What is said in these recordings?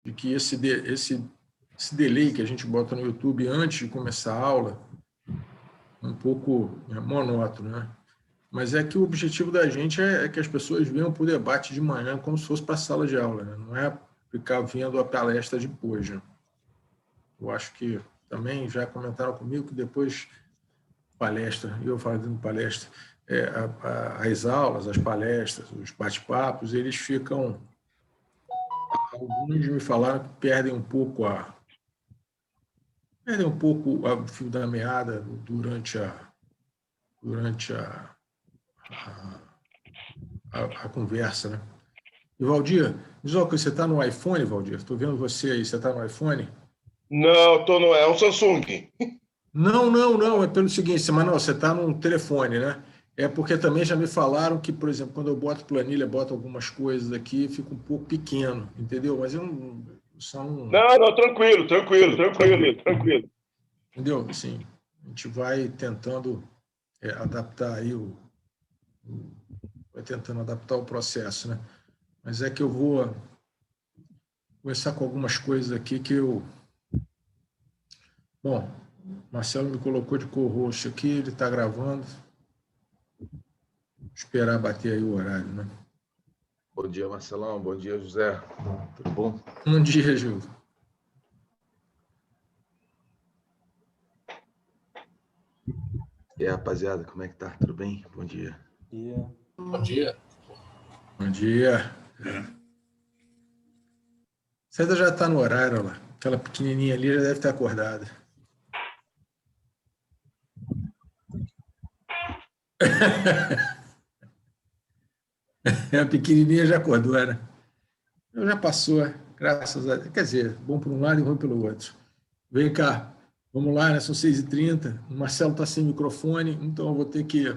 de que esse delay que a gente bota no YouTube antes de começar a aula é um pouco monótono, né? Mas é que o objetivo da gente é que as pessoas venham para o debate de manhã como se fosse para a sala de aula, né? Não é ficar vendo a palestra depois, né? Eu acho que também já comentaram comigo que depois palestra, eu fazendo palestra, as aulas, as palestras, os bate-papos, eles ficam... Alguns me falaram que perdem um pouco o fio da meada durante a conversa, né? E, Valdir, diz uma coisa, você está no iPhone, Valdir? Estou vendo você aí, você está no iPhone? Não, é um Samsung. Não, é pelo seguinte, mas não, você está no telefone, né? É porque também já me falaram que, por exemplo, quando eu boto planilha, boto algumas coisas aqui, fica um pouco pequeno, entendeu? Mas eu não... Não, tranquilo. Entendeu? Assim, a gente vai tentando adaptar aí vai tentando adaptar o processo, né? Mas é que eu vou começar com algumas coisas aqui que eu... Bom, Marcelo me colocou de co-host aqui, ele está gravando. Esperar bater aí o horário, né? Bom dia, Marcelão. Bom dia, José. Tudo bom? Bom dia, Gil. E aí, rapaziada, como é que tá? Tudo bem? Bom dia. Bom dia. Bom dia. Você ainda já está no horário, lá. Aquela pequenininha ali já deve estar acordada. A pequenininha já acordou, né? Já passou, graças a Deus. Quer dizer, bom por um lado e ruim pelo outro. Vem cá, vamos lá, né? São 6h30. O Marcelo está sem microfone, então eu vou ter que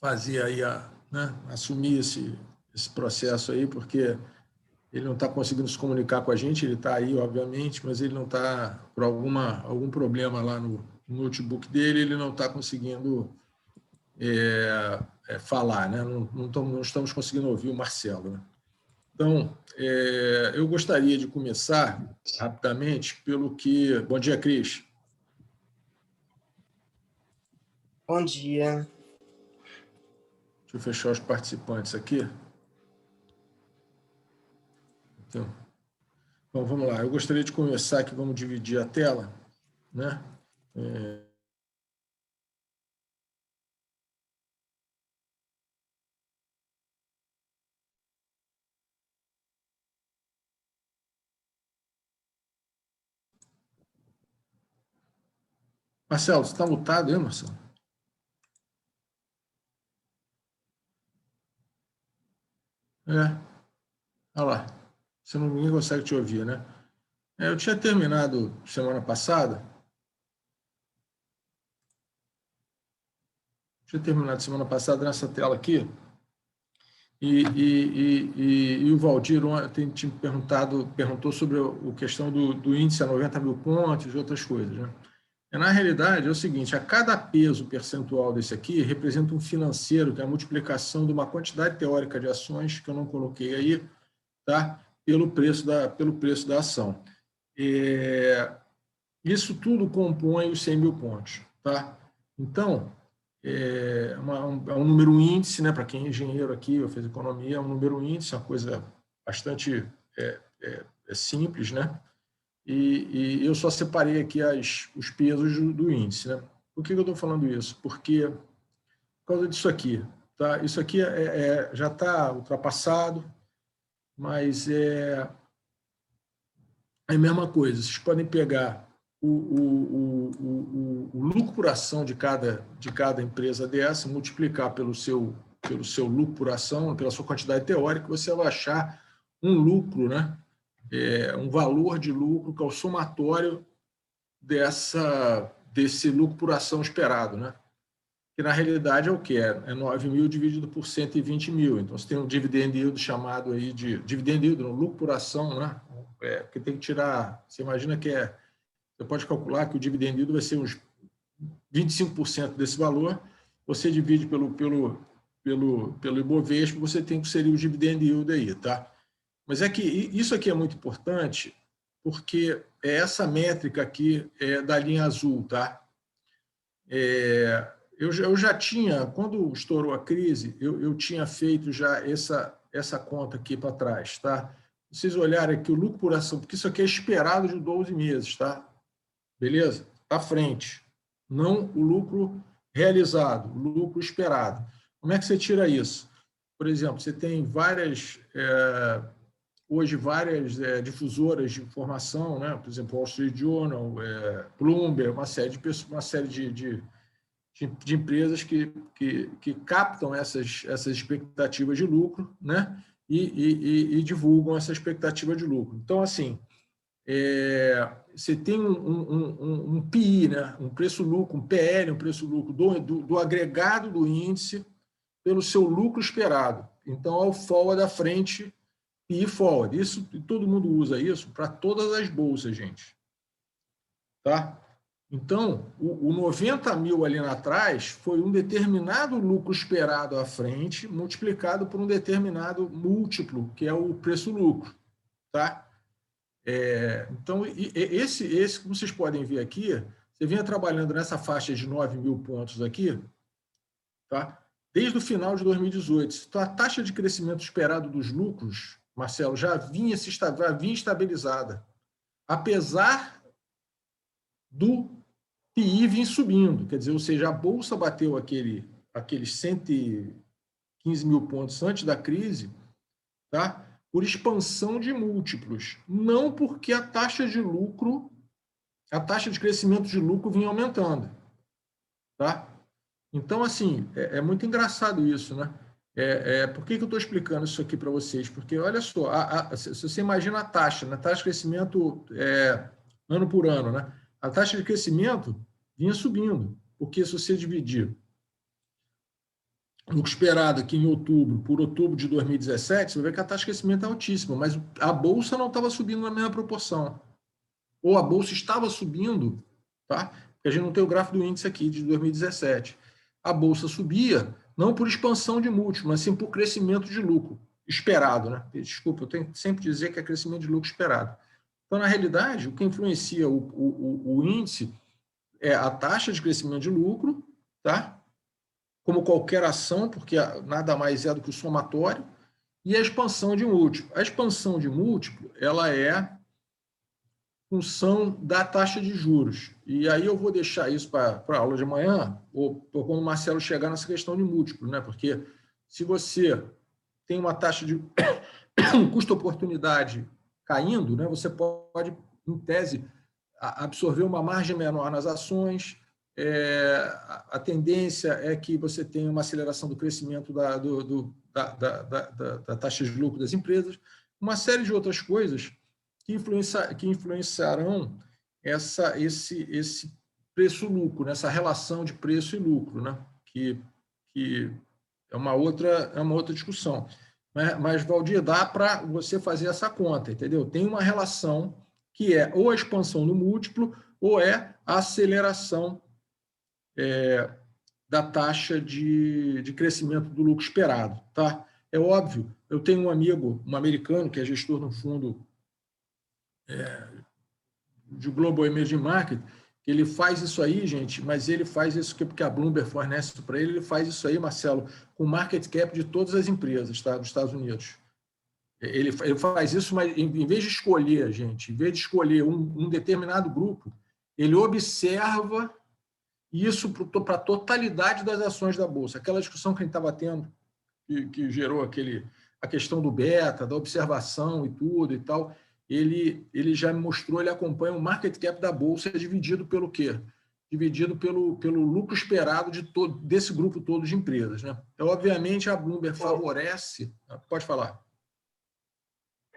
fazer aí, né? Assumir esse processo aí, porque ele não está conseguindo se comunicar com a gente, ele está aí, obviamente, mas ele não está, por algum problema lá no notebook dele, ele não está conseguindo falar, né? Não estamos conseguindo ouvir o Marcelo, né? Então, eu gostaria de começar rapidamente pelo que... Bom dia, Cris. Bom dia. Deixa eu fechar os participantes aqui. Então, vamos lá. Eu gostaria de começar aqui, vamos dividir a tela, né? Marcelo, você está mutado aí, Marcelo? Olha lá. Ninguém consegue te ouvir, né? Eu tinha terminado semana passada. Nessa tela aqui. E o Valdir te perguntou sobre a questão do índice a 90 mil pontos e outras coisas, né? Na realidade, é o seguinte, a cada peso percentual desse aqui representa um financeiro, que é a multiplicação de uma quantidade teórica de ações, que eu não coloquei aí, tá? pelo preço da ação. Isso tudo compõe os 100 mil pontos. Tá? Então, é um número índice, né? Para quem é engenheiro aqui, eu fiz economia, é um número índice, uma coisa bastante simples, né? E eu só separei aqui os pesos do índice, né? Por que eu estou falando isso? Porque, por causa disso aqui, tá? Isso aqui já está ultrapassado, mas é a mesma coisa. Vocês podem pegar o lucro por ação de cada empresa dessa, multiplicar pelo seu lucro por ação, pela sua quantidade teórica, você vai achar um lucro, né? Um valor de lucro que é o somatório desse lucro por ação esperado, né? Que na realidade é o que? É 9 mil dividido por 120 mil. Então, você tem um dividend yield chamado aí de dividend yield, um lucro por ação, né? Que tem que tirar... Você imagina que você pode calcular que o dividend yield vai ser uns 25% desse valor, você divide pelo Ibovespa, você tem que seria o dividend yield aí, tá? Mas é que isso aqui é muito importante, porque é essa métrica aqui da linha azul, tá? Eu já tinha, quando estourou a crise, eu tinha feito já essa conta aqui para trás, tá? Vocês olharem aqui o lucro por ação, porque isso aqui é esperado de 12 meses, tá? Beleza? À frente. Não o lucro realizado, o lucro esperado. Como é que você tira isso? Por exemplo, você tem hoje várias difusoras de informação, né? Por exemplo, Wall Street Journal, Bloomberg, uma série de empresas que captam essas expectativas de lucro, né? E divulgam essa expectativa de lucro. Então, assim, você tem um PI, né? Um preço-lucro, um PL, um preço-lucro do agregado do índice pelo seu lucro esperado. Então, ao forward da frente, PI forward. Isso, todo mundo usa isso para todas as bolsas, gente. Tá? Então, o 90 mil ali atrás foi um determinado lucro esperado à frente, multiplicado por um determinado múltiplo, que é o preço-lucro. Tá? Então, esse que vocês podem ver aqui, você vinha trabalhando nessa faixa de 9 mil pontos aqui, tá? Desde o final de 2018. Então, a taxa de crescimento esperado dos lucros, Marcelo, já vinha estabilizada, apesar do PI vir subindo, quer dizer, ou seja, a Bolsa bateu aqueles 115 mil pontos antes da crise, tá? Por expansão de múltiplos, não porque a taxa de crescimento de lucro vinha aumentando, tá? Então, assim, é muito engraçado isso, né? Por que eu estou explicando isso aqui para vocês? Porque, olha só, se você imagina a taxa, né? Taxa de crescimento ano por ano, né? A taxa de crescimento vinha subindo, porque se você dividir o lucro esperado aqui em outubro por outubro de 2017, você vai ver que a taxa de crescimento é altíssima, mas a Bolsa não estava subindo na mesma proporção. Ou a Bolsa estava subindo, tá? Porque a gente não tem o gráfico do índice aqui de 2017. A Bolsa subia, não por expansão de múltiplo, mas sim por crescimento de lucro esperado, né? Desculpa, eu tenho que sempre dizer que é crescimento de lucro esperado. Então, na realidade, o que influencia o índice é a taxa de crescimento de lucro, tá? Como qualquer ação, porque nada mais é do que o somatório, e a expansão de múltiplo. A expansão de múltiplo, ela é função da taxa de juros. E aí eu vou deixar isso para a aula de amanhã, ou quando o Marcelo chegar nessa questão de múltiplo, né? Porque se você tem uma taxa de custo-oportunidade caindo, né? Você pode, em tese, absorver uma margem menor nas ações. A tendência é que você tenha uma aceleração do crescimento da taxa de lucro das empresas, uma série de outras coisas que influenciarão esse preço-lucro, nessa relação de preço e lucro, né? Que é uma outra discussão. Mas, Valdir, dá para você fazer essa conta, entendeu? Tem uma relação que é ou a expansão do múltiplo ou a aceleração da taxa de crescimento do lucro esperado. Tá? É óbvio, eu tenho um amigo, um americano, que é gestor no fundo de Global Emerging Market, que ele faz isso aí, gente, mas ele faz isso porque a Bloomberg fornece para ele faz isso aí, Marcelo, com market cap de todas as empresas, tá, dos Estados Unidos. Ele faz isso, mas em vez de escolher, gente, em vez de escolher um determinado grupo, ele observa isso para a totalidade das ações da Bolsa. Aquela discussão que a gente estava tendo, que gerou a questão do beta, da observação e tudo e tal, ele já me mostrou, ele acompanha o market cap da Bolsa dividido pelo quê? Dividido pelo lucro esperado desse grupo todo de empresas. Né? Então, obviamente, a Bloomberg favorece... Pode falar.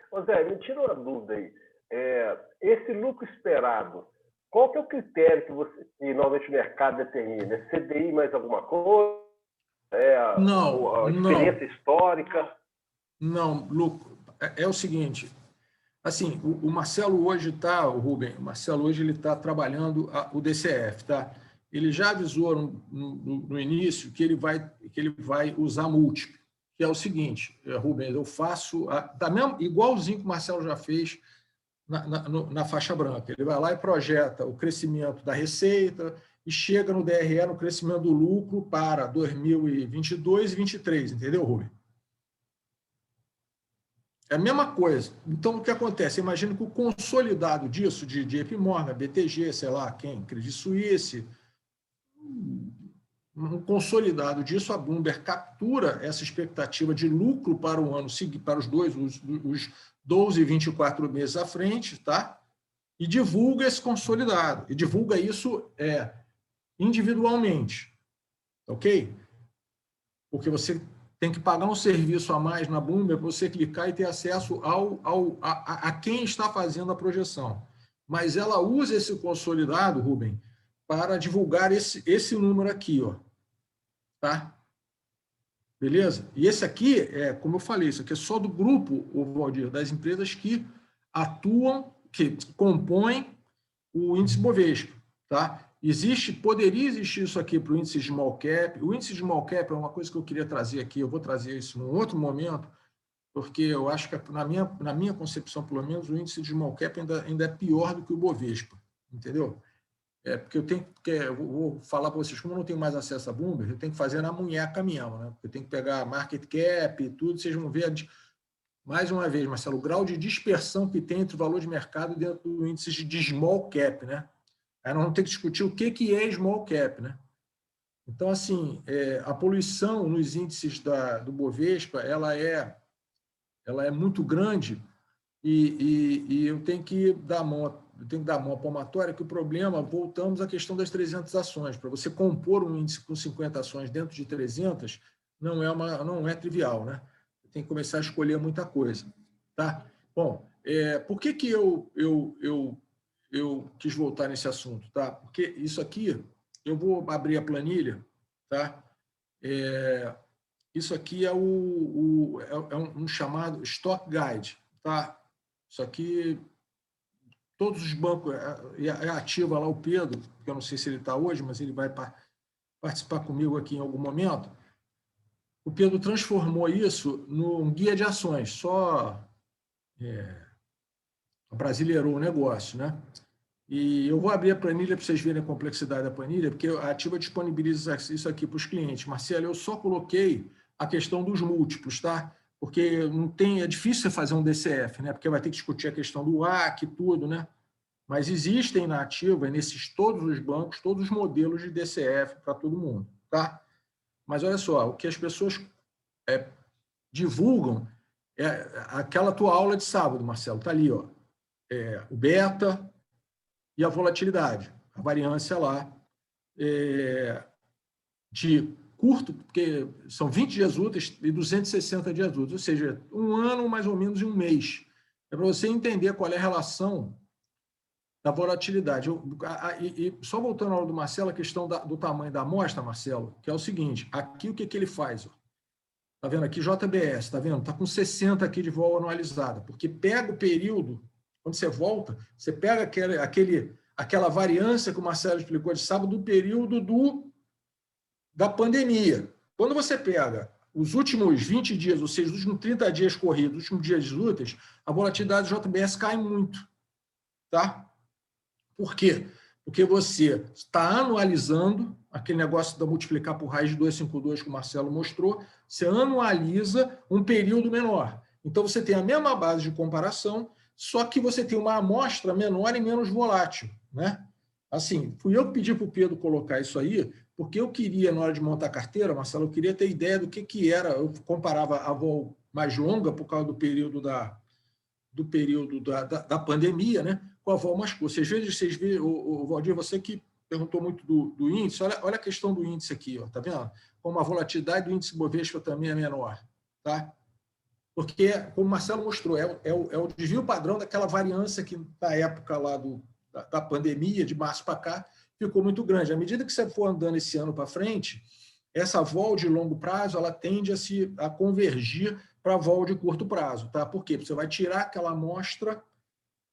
Ô Zé, me tira uma dúvida aí. Esse lucro esperado, qual que é o critério que normalmente o mercado determina? É CDI mais alguma coisa? Não, a experiência histórica? Não, lucro. É o seguinte, assim, o Marcelo hoje está, o Rubem, o Marcelo hoje ele está trabalhando o DCF, tá? Ele já avisou no início que ele vai usar múltiplo, que é o seguinte, Rubens, eu faço igualzinho que o Marcelo já fez na faixa branca. Ele vai lá e projeta o crescimento da receita e chega no DRE, no crescimento do lucro para 2022 e 2023, entendeu, Rubens? É a mesma coisa. Então, o que acontece? Imagina que o consolidado disso, de JP Morgan, BTG, sei lá quem, Credit Suisse, um consolidado disso, a Bloomberg captura essa expectativa de lucro para o ano seguinte, para os 12 e 24 meses à frente, tá? E divulga esse consolidado. E divulga isso individualmente, ok? Porque você tem que pagar um serviço a mais na Bloomberg para você clicar e ter acesso a quem está fazendo a projeção. Mas ela usa esse consolidado, Rubem, para divulgar esse número aqui, ó. Tá? Beleza? E esse aqui, como eu falei, isso aqui é só do grupo, Valdir, das empresas que atuam, que compõem o índice Bovespa. Tá? Poderia existir isso aqui para o índice Small Cap. O índice Small Cap é uma coisa que eu queria trazer aqui, eu vou trazer isso num outro momento, porque eu acho que, na minha concepção, pelo menos, o índice de Small Cap ainda é pior do que o Bovespa, entendeu? Porque eu vou falar para vocês, como eu não tenho mais acesso a Bloomberg, eu tenho que fazer na munheca mesmo, né? Eu tenho que pegar market cap e tudo, vocês vão ver, mais uma vez, Marcelo, o grau de dispersão que tem entre o valor de mercado dentro do índice de Small Cap, né? Aí nós vamos ter que discutir o que é Small Cap, né? Então, assim, a poluição nos índices do Bovespa, ela é muito grande e eu tenho que dar a mão à palmatória, que o problema, voltamos à questão das 300 ações. Para você compor um índice com 50 ações dentro de 300, não é trivial, né? Tem que começar a escolher muita coisa. Tá? Bom, por que eu quis voltar nesse assunto? Tá? Porque isso aqui, eu vou abrir a planilha, tá? Isso aqui é um chamado Stock Guide. Tá? Isso aqui, todos os bancos, ativa lá o Pedro, que eu não sei se ele está hoje, mas ele vai participar comigo aqui em algum momento. O Pedro transformou isso num guia de ações, só brasileirou o negócio, né? E eu vou abrir a planilha para vocês verem a complexidade da planilha, porque a Ativa disponibiliza isso aqui para os clientes. Marcelo, eu só coloquei a questão dos múltiplos, tá? Porque é difícil você fazer um DCF, né? Porque vai ter que discutir a questão do AC e tudo, né? Mas existem na Ativa, todos os bancos, todos os modelos de DCF para todo mundo, tá? Mas olha só, o que as pessoas divulgam é aquela tua aula de sábado, Marcelo, tá ali, ó. O beta e a volatilidade, a variância lá de curto, porque são 20 dias úteis e 260 dias úteis, ou seja, um ano mais ou menos e um mês. É para você entender qual é a relação da volatilidade. E só voltando à aula do Marcelo, a questão do tamanho da amostra, Marcelo, que é o seguinte, aqui o que ele faz? Está vendo aqui, JBS, está vendo? Está com 60 aqui de vol anualizada, porque pega o período, quando você volta, você pega aquela variância que o Marcelo explicou de sábado, do período da pandemia. Quando você pega os últimos 20 dias, ou seja, os últimos 30 dias corridos, os últimos dias úteis, a volatilidade do JBS cai muito. Tá? Por quê? Porque você está anualizando aquele negócio da multiplicar por raiz de 252 que o Marcelo mostrou, você anualiza um período menor. Então, você tem a mesma base de comparação, só que você tem uma amostra menor e menos volátil. Né? Assim, fui eu que pedi para o Pedro colocar isso aí, porque eu queria, na hora de montar a carteira, Marcelo, eu queria ter ideia do que era. Eu comparava a vol mais longa, por causa do período da pandemia, né? Com a vol mais curta. Vocês veem, o Valdir, você que perguntou muito do índice, olha a questão do índice aqui, ó, tá vendo? Como a volatilidade do índice Bovespa também é menor, tá? Porque, como o Marcelo mostrou, é o desvio padrão daquela variância que, na época lá da pandemia, de março para cá, ficou muito grande. À medida que você for andando esse ano para frente, essa vol de longo prazo, ela tende a convergir para a vol de curto prazo, tá? Por quê? Porque você vai tirar aquela amostra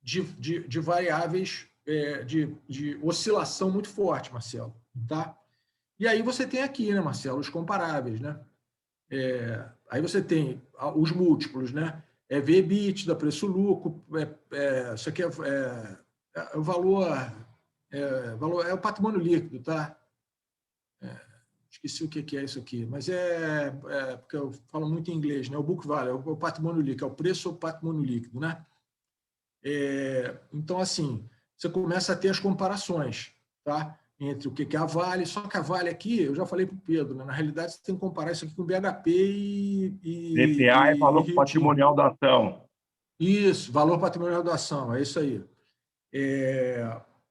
de variáveis de oscilação muito forte, Marcelo, tá? E aí você tem aqui, né, Marcelo, os comparáveis, né? Aí você tem os múltiplos, né? V/EBITDA, preço-lucro, isso aqui o valor, é o patrimônio líquido, tá? Esqueci o que é isso aqui, mas porque eu falo muito em inglês, né? O book value, é o patrimônio líquido, é o preço ou patrimônio líquido, né? Então, assim, você começa a ter as comparações, tá? Entre o que é a Vale, só que a Vale aqui, eu já falei para o Pedro, né? Na realidade, você tem que comparar isso aqui com BHP DPA é valor Rio Tinto. patrimonial da ação. Isso, valor patrimonial da ação, é isso aí.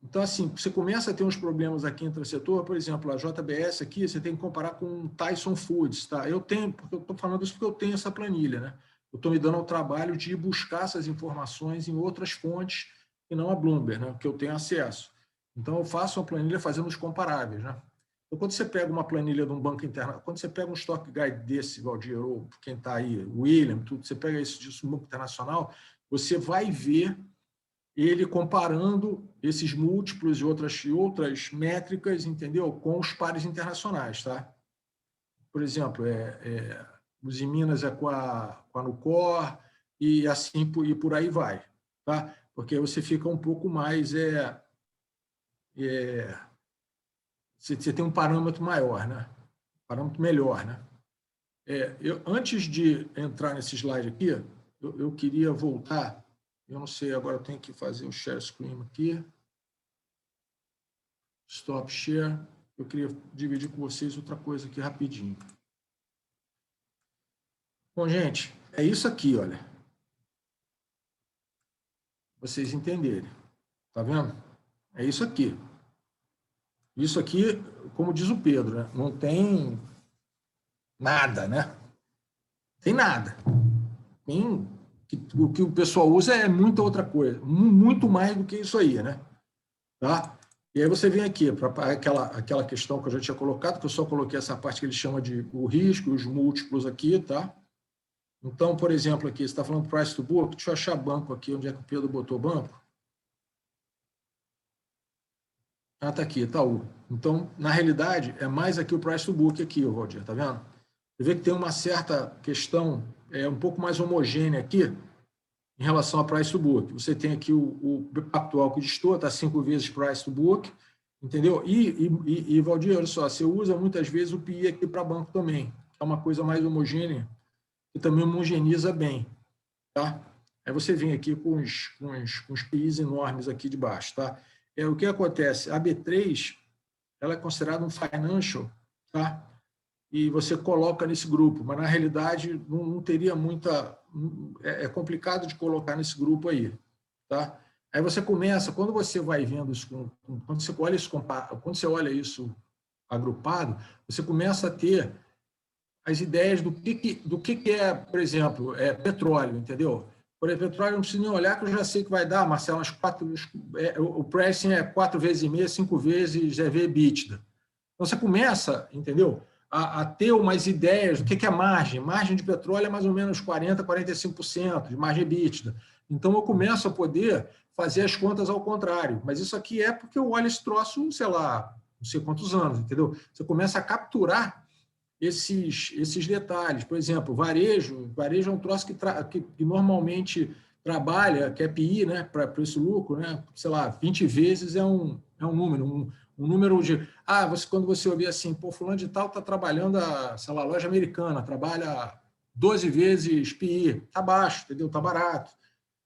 Então, assim, você começa a ter uns problemas aqui entre o setor, por exemplo, a JBS aqui, você tem que comparar com Tyson Foods, tá? Eu estou falando isso porque eu tenho essa planilha, né? Eu estou me dando ao trabalho de buscar essas informações em outras fontes e não a Bloomberg, né? Que eu tenho acesso. Então, eu faço uma planilha fazendo os comparáveis, né? Então, quando você pega uma planilha de um banco interno, quando você pega um stock guide desse, Valdir, ou quem está aí, William, tudo, você pega isso de um banco internacional, você vai ver ele comparando esses múltiplos e outras métricas, entendeu? Com os pares internacionais, tá? Por exemplo, os em Minas com a Nucor e assim e por aí vai, tá? Porque você fica um pouco mais você tem um parâmetro maior, né? Parâmetro melhor, né? Antes de entrar nesse slide aqui, eu queria voltar. Eu não sei, agora eu tenho que fazer o share screen aqui. Stop share. Eu queria dividir com vocês outra coisa aqui rapidinho. Bom, gente, é isso aqui, olha. Vocês entenderem. Tá vendo? É isso aqui. Isso aqui, como diz o Pedro, né? Não tem nada, né? Tem nada. O que o pessoal usa é muita outra coisa, muito mais do que isso aí, né? Tá? E aí você vem aqui para aquela questão que eu já tinha colocado, que eu só coloquei essa parte que ele chama de o risco, os múltiplos aqui, tá? Então, por exemplo, aqui, você está falando price to book, deixa eu achar banco aqui, onde é que o Pedro botou banco? Ah, tá aqui, Itaú. Então, na realidade, é mais aqui o price to book aqui, Valdir, tá vendo? Você vê que tem uma certa questão um pouco mais homogênea aqui em relação a price to book. Você tem aqui o atual que distorce, está 5 vezes price to book, entendeu? E Valdir, olha só, você usa muitas vezes o PI aqui para banco também, que é uma coisa mais homogênea e também homogeniza bem, tá? Aí você vem aqui com os PIs enormes aqui de baixo, tá? O que acontece? A B3, ela é considerada um financial, tá? E você coloca nesse grupo, mas na realidade não teria muita... É complicado de colocar nesse grupo aí, tá? Aí você começa, quando você vai vendo isso, quando você olha isso agrupado, você começa a ter as ideias do que é, por exemplo, petróleo, entendeu? Por exemplo, petróleo não preciso nem olhar, que eu já sei que vai dar, Marcelo, o pricing é 4 vezes e meia, 5 vezes EBITDA. Então você começa, entendeu? A ter umas ideias do que é margem. Margem de petróleo é mais ou menos 40%, 45% de margem EBITDA. Então, eu começo a poder fazer as contas ao contrário. Mas isso aqui é porque eu olho esse troço, sei lá, não sei quantos anos, entendeu? Você começa a capturar esses detalhes. Por exemplo, varejo é um troço que normalmente trabalha, que é PI, né, para preço-lucro, né, sei lá, 20 vezes é um número, um número de... quando você ouvir assim, pô, fulano de tal está trabalhando sei lá, loja americana, trabalha 12 vezes PI, está baixo, entendeu? Está barato.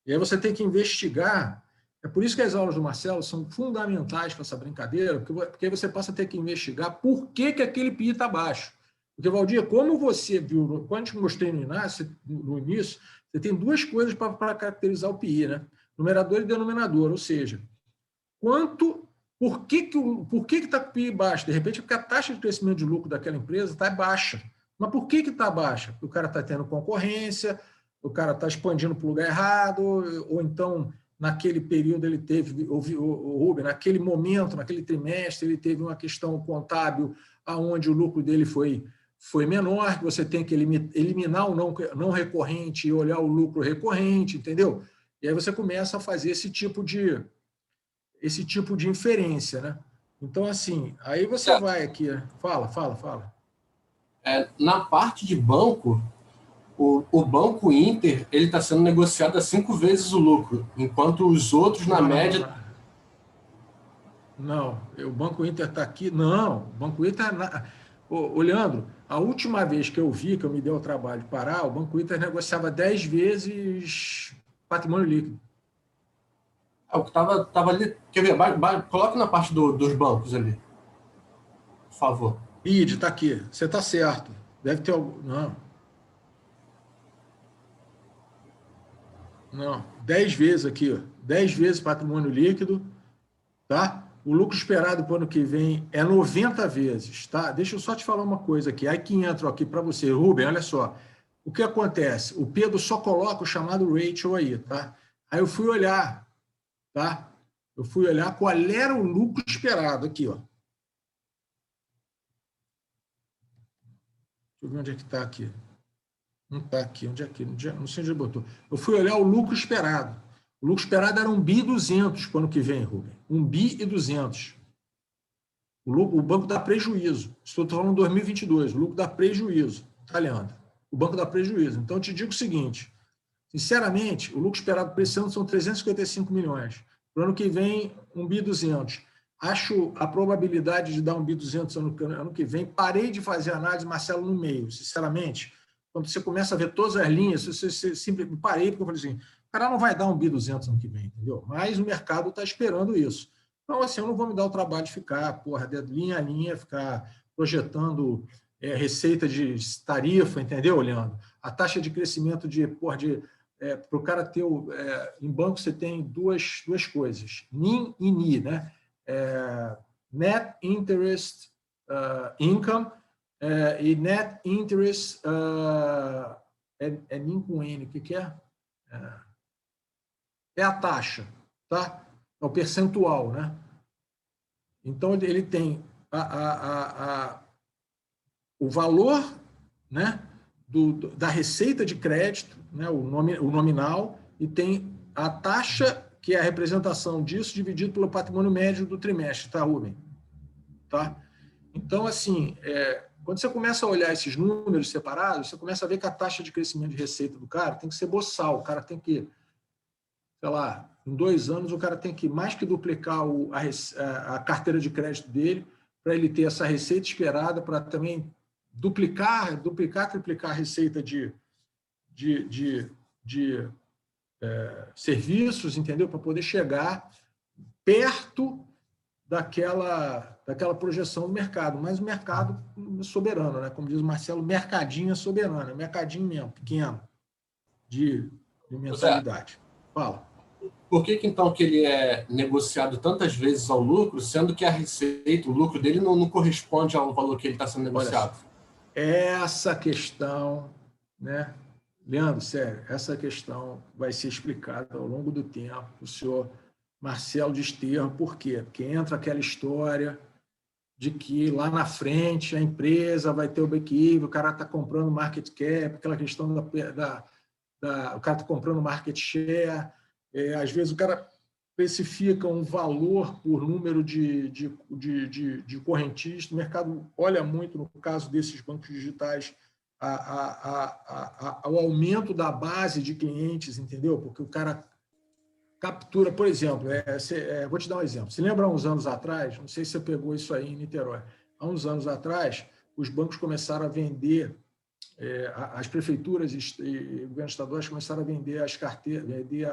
E aí você tem que investigar. É por isso que as aulas do Marcelo são fundamentais para essa brincadeira, porque aí você passa a ter que investigar por que aquele PI está baixo. Porque, Valdir, como você viu, quando eu te mostrei no início, você tem duas coisas para caracterizar o PI, né? Numerador e denominador, ou seja, por que está com o PI baixo? De repente, porque a taxa de crescimento de lucro daquela empresa está baixa. Mas por que está baixa? Porque o cara está tendo concorrência, o cara está expandindo para o lugar errado, ou então, naquele período, ele teve, Rubem, naquele momento, naquele trimestre, ele teve uma questão contábil onde o lucro dele foi menor, que você tem que eliminar o não recorrente e olhar o lucro recorrente, entendeu? E aí você começa a fazer esse tipo de inferência, né? Então, assim, aí você vai aqui... Fala. Na parte de banco, o Banco Inter ele está sendo negociado a 5 vezes o lucro, enquanto os outros, na média... Não, o Banco Inter está aqui. Não, o Banco Inter... Ô, Leandro, a última vez que eu vi, que eu me dei o trabalho de parar, o Banco Inter negociava 10 vezes patrimônio líquido. O que tava ali... Quer ver? Coloca na parte dos bancos ali, por favor. BID, está aqui. Você está certo. Deve ter algum... Não. 10 vezes aqui, ó. 10 vezes patrimônio líquido, tá? O lucro esperado para o ano que vem é 90 vezes, tá? Deixa eu só te falar uma coisa aqui. Aí que entra aqui para você, Rubem, olha só. O que acontece? O Pedro só coloca o chamado ratio aí, tá? Aí eu fui olhar, tá? Eu fui olhar qual era o lucro esperado aqui, ó. Deixa eu ver onde é que está aqui. Não está aqui. Onde é que? Não sei onde ele botou. Eu fui olhar o lucro esperado. O lucro esperado era 1.200 bi para o ano que vem, Rubem. 1.200 bi. O banco dá prejuízo. Estou falando 2022. O lucro dá prejuízo. Tá, Leandro? O banco dá prejuízo. Então, eu te digo o seguinte. Sinceramente, o lucro esperado para esse ano são 355 milhões. Para o ano que vem, 1.200 bi. Acho a probabilidade de dar 1.200 bi ano que vem. Parei de fazer análise, Marcelo, no meio. Sinceramente, quando você começa a ver todas as linhas, você simplesmente parei, porque eu falei assim, o cara não vai dar 1.200 bi ano que vem, entendeu? Mas o mercado está esperando isso. Então, assim, eu não vou me dar o trabalho de ficar, de linha a linha, ficar projetando receita de tarifa, entendeu, Leandro? A taxa de crescimento para o cara ter... em banco você tem duas coisas, NIM e NI, né? Net Interest Income e Net Interest NIM com N, o que é? É a taxa, tá? É o percentual, né? Então, ele tem o valor, né, da receita de crédito, né, o nominal, e tem a taxa, que é a representação disso, dividido pelo patrimônio médio do trimestre, tá, Rubem? Tá? Então, assim, quando você começa a olhar esses números separados, você começa a ver que a taxa de crescimento de receita do cara tem que ser boçal, o cara tem que, sei lá, em 2 anos, o cara tem que mais que duplicar a carteira de crédito dele para ele ter essa receita esperada, para também triplicar a receita de serviços, entendeu? Para poder chegar perto daquela projeção do mercado. Mas o mercado é soberano, né? Como diz o Marcelo, mercadinho é soberano, é mercadinho mesmo, pequeno, de mentalidade. Fala. Por que então que ele é negociado tantas vezes ao lucro, sendo que a receita, o lucro dele não corresponde ao valor que ele está sendo negociado? Essa questão, né, Leandro, sério, essa questão vai ser explicada ao longo do tempo. O senhor Marcelo Desterro, por quê? Porque entra aquela história de que lá na frente a empresa vai ter o break-even, o cara está comprando market cap, aquela questão o cara está comprando market share. Às vezes o cara especifica um valor por número de correntistas. O mercado olha muito, no caso desses bancos digitais, ao aumento da base de clientes, entendeu? Porque o cara captura, por exemplo, vou te dar um exemplo. Se lembra há uns anos atrás, não sei se você pegou isso aí em Niterói, há uns anos atrás, os bancos começaram a vender, as prefeituras e governos estaduais começaram a vender as carteiras, vender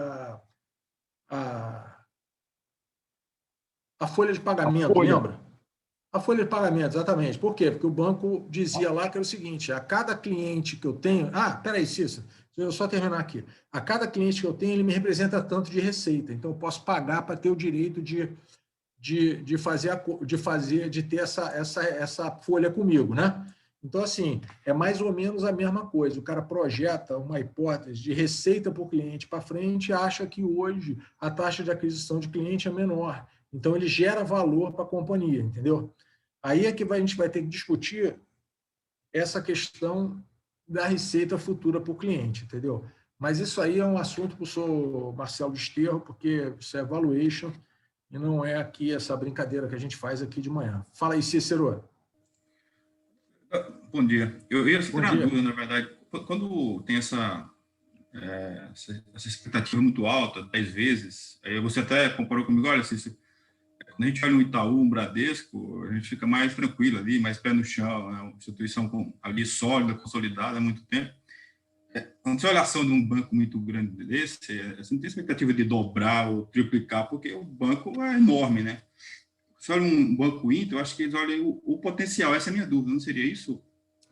a folha de pagamento, lembra? A folha de pagamento, exatamente. Por quê? Porque o banco dizia lá que era o seguinte, a cada cliente que eu tenho... peraí, Cícero, deixa eu só terminar aqui. A cada cliente que eu tenho, ele me representa tanto de receita, então eu posso pagar para ter o direito de ter essa folha comigo, né? Então, assim, é mais ou menos a mesma coisa. O cara projeta uma hipótese de receita por cliente para frente e acha que hoje a taxa de aquisição de cliente é menor. Então, ele gera valor para a companhia, entendeu? Aí é que a gente vai ter que discutir essa questão da receita futura para o cliente, entendeu? Mas isso aí é um assunto para o senhor Marcelo Desterro, porque isso é valuation e não é aqui essa brincadeira que a gente faz aqui de manhã. Fala aí, Cícero. Bom dia. Eu ia Bom tirar dia. dúvida, na verdade. Quando tem essa expectativa muito alta, 10 vezes, aí você até comparou comigo, olha, quando a gente olha um Itaú, um Bradesco, a gente fica mais tranquilo ali, mais pé no chão, é uma instituição ali sólida, consolidada há muito tempo. Quando você olha a ação de um banco muito grande desse, você não tem expectativa de dobrar ou triplicar, porque o banco é enorme, né? Se olha um banco Inter, eu acho que eles olham o potencial, essa é a minha dúvida, não seria isso?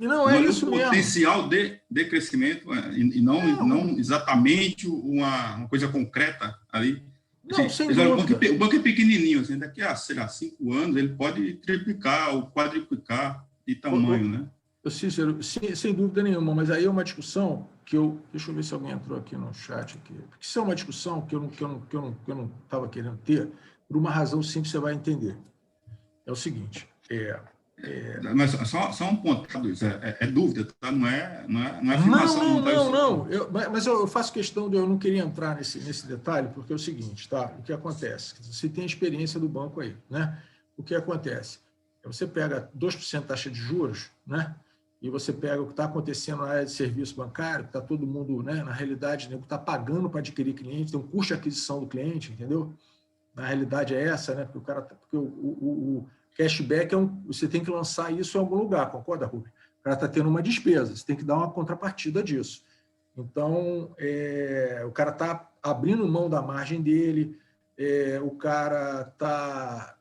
E não Eles é olham isso o mesmo. potencial de crescimento e não exatamente uma coisa concreta ali. Não, Assim, sem eles olham, dúvida. o banco é pequenininho, assim, daqui a, sei lá, 5 anos ele pode triplicar ou quadriplicar de tamanho, né? Cícero, sem dúvida nenhuma, mas aí é uma discussão que eu... Deixa eu ver se alguém entrou aqui no chat. Aqui. Porque isso é uma discussão que eu não estava querendo ter, por uma razão simples, você vai entender. É o seguinte, Mas só um ponto, tá, Luiz? É dúvida, tá? Não é afirmação. Não. Mas eu faço questão de eu não queria entrar nesse detalhe, porque é o seguinte, tá? O que acontece? Você tem a experiência do banco aí, né? O que acontece? Você pega 2% taxa de juros, né? E você pega o que está acontecendo na área de serviço bancário, que está todo mundo, né? Na realidade, né? Está pagando para adquirir cliente, tem um custo de aquisição do cliente, entendeu? Na realidade é essa, né? Porque o cashback você tem que lançar isso em algum lugar, concorda, Rubem? O cara está tendo uma despesa, você tem que dar uma contrapartida disso. Então, o cara está abrindo mão da margem dele, o cara está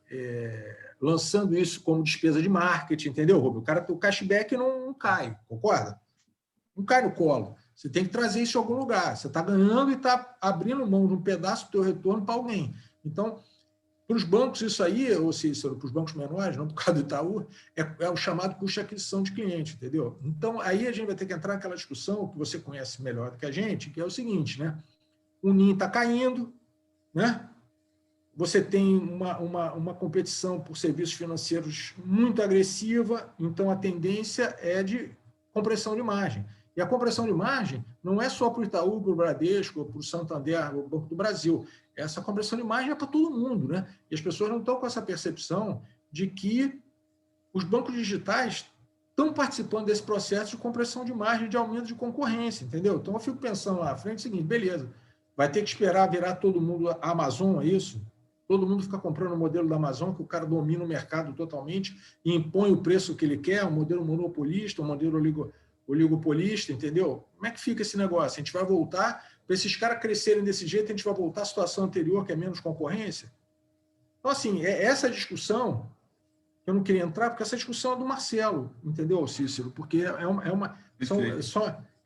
lançando isso como despesa de marketing, entendeu, Rubem? O cashback não cai, concorda? Não cai no colo. Você tem que trazer isso em algum lugar. Você está ganhando e está abrindo mão de um pedaço do teu retorno para alguém. Então, para os bancos, isso aí, ou Cícero, para os bancos menores, não por causa do Itaú, é o chamado custo de aquisição de cliente, entendeu? Então, aí a gente vai ter que entrar naquela discussão que você conhece melhor do que a gente, que é o seguinte, né? O NIM está caindo, né? Você tem uma competição por serviços financeiros muito agressiva, então a tendência é de compressão de margem. E a compressão de margem não é só para o Itaú, para o Bradesco, para o Santander, o Banco do Brasil. Essa compressão de margem é para todo mundo, né? E as pessoas não estão com essa percepção de que os bancos digitais estão participando desse processo de compressão de margem, de aumento de concorrência, entendeu? Então eu fico pensando lá à frente o seguinte, beleza, vai ter que esperar virar todo mundo a Amazon, é isso? Todo mundo fica comprando o modelo da Amazon, que o cara domina o mercado totalmente e impõe o preço que ele quer, um modelo monopolista, um modelo oligopolista, entendeu? Como é que fica esse negócio? A gente vai voltar, para esses caras crescerem desse jeito, a gente vai voltar à situação anterior, que é menos concorrência? Então, assim, essa discussão, eu não queria entrar, porque essa discussão é do Marcelo, entendeu, Cícero? Porque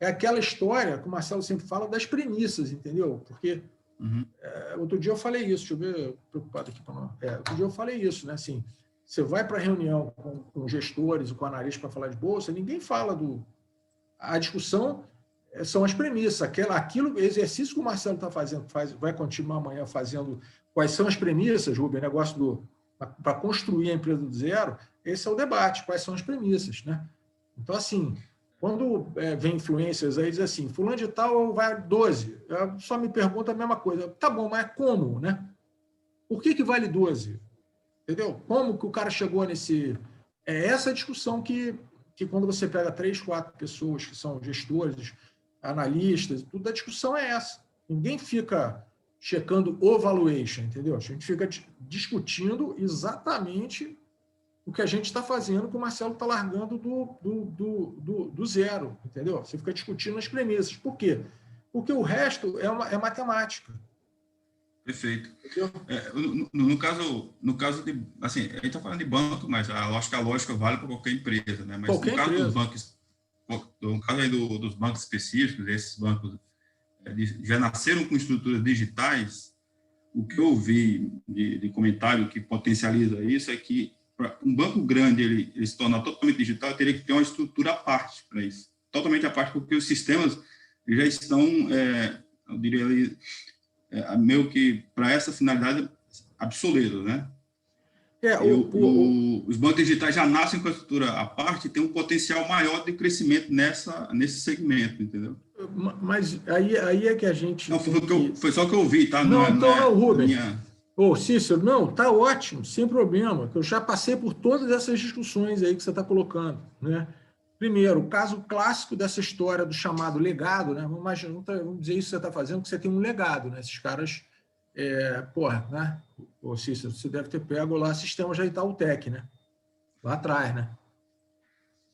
é aquela história que o Marcelo sempre fala das premissas, entendeu? Porque outro dia eu falei isso, deixa eu ver, preocupado aqui para não. Outro dia eu falei isso, né? Assim, você vai para a reunião com gestores e com analistas para falar de bolsa, ninguém fala do. A discussão são as premissas, o exercício que o Marcelo está fazendo, vai continuar amanhã fazendo. Quais são as premissas, Rubem? Negócio para construir a empresa do zero, esse é o debate, quais são as premissas, né? Então, assim, quando vem influências aí, diz assim, fulano de tal vai 12, eu só me pergunta a mesma coisa, tá bom, mas como, né? Por que vale 12? Entendeu? Como que o cara chegou nesse... É essa discussão que quando você pega 3, 4 pessoas que são gestores, analistas, tudo, a discussão é essa. Ninguém fica checando o valuation, entendeu? A gente fica discutindo exatamente o que a gente está fazendo, que o Marcelo está largando do zero, entendeu? Você fica discutindo as premissas. Por quê? Porque o resto é matemática. Perfeito. No caso de... Assim, a gente está falando de banco, mas a lógica vale para qualquer empresa, né? Mas qualquer no caso empresa. dos bancos, no caso aí dos bancos específicos, esses bancos já nasceram com estruturas digitais, o que eu vi de comentário que potencializa isso é que para um banco grande ele se tornar totalmente digital, teria que ter uma estrutura à parte para isso. Totalmente à parte, porque os sistemas já estão, eu diria ali, meio que para essa finalidade obsoletos, né? Os bancos digitais já nascem com a estrutura à parte e tem um potencial maior de crescimento nesse segmento, entendeu? Mas aí é que a gente... Não, foi só o que eu vi, tá? Não, Rubem. Cícero, não, tá ótimo, sem problema, que eu já passei por todas essas discussões aí que você está colocando, né? Primeiro, o caso clássico dessa história do chamado legado, né? Vamos dizer isso que você está fazendo, que você tem um legado, né? Esses caras, né? Ô, Cícero, você deve ter pego lá sistemas da Itautec, né? Lá atrás, né?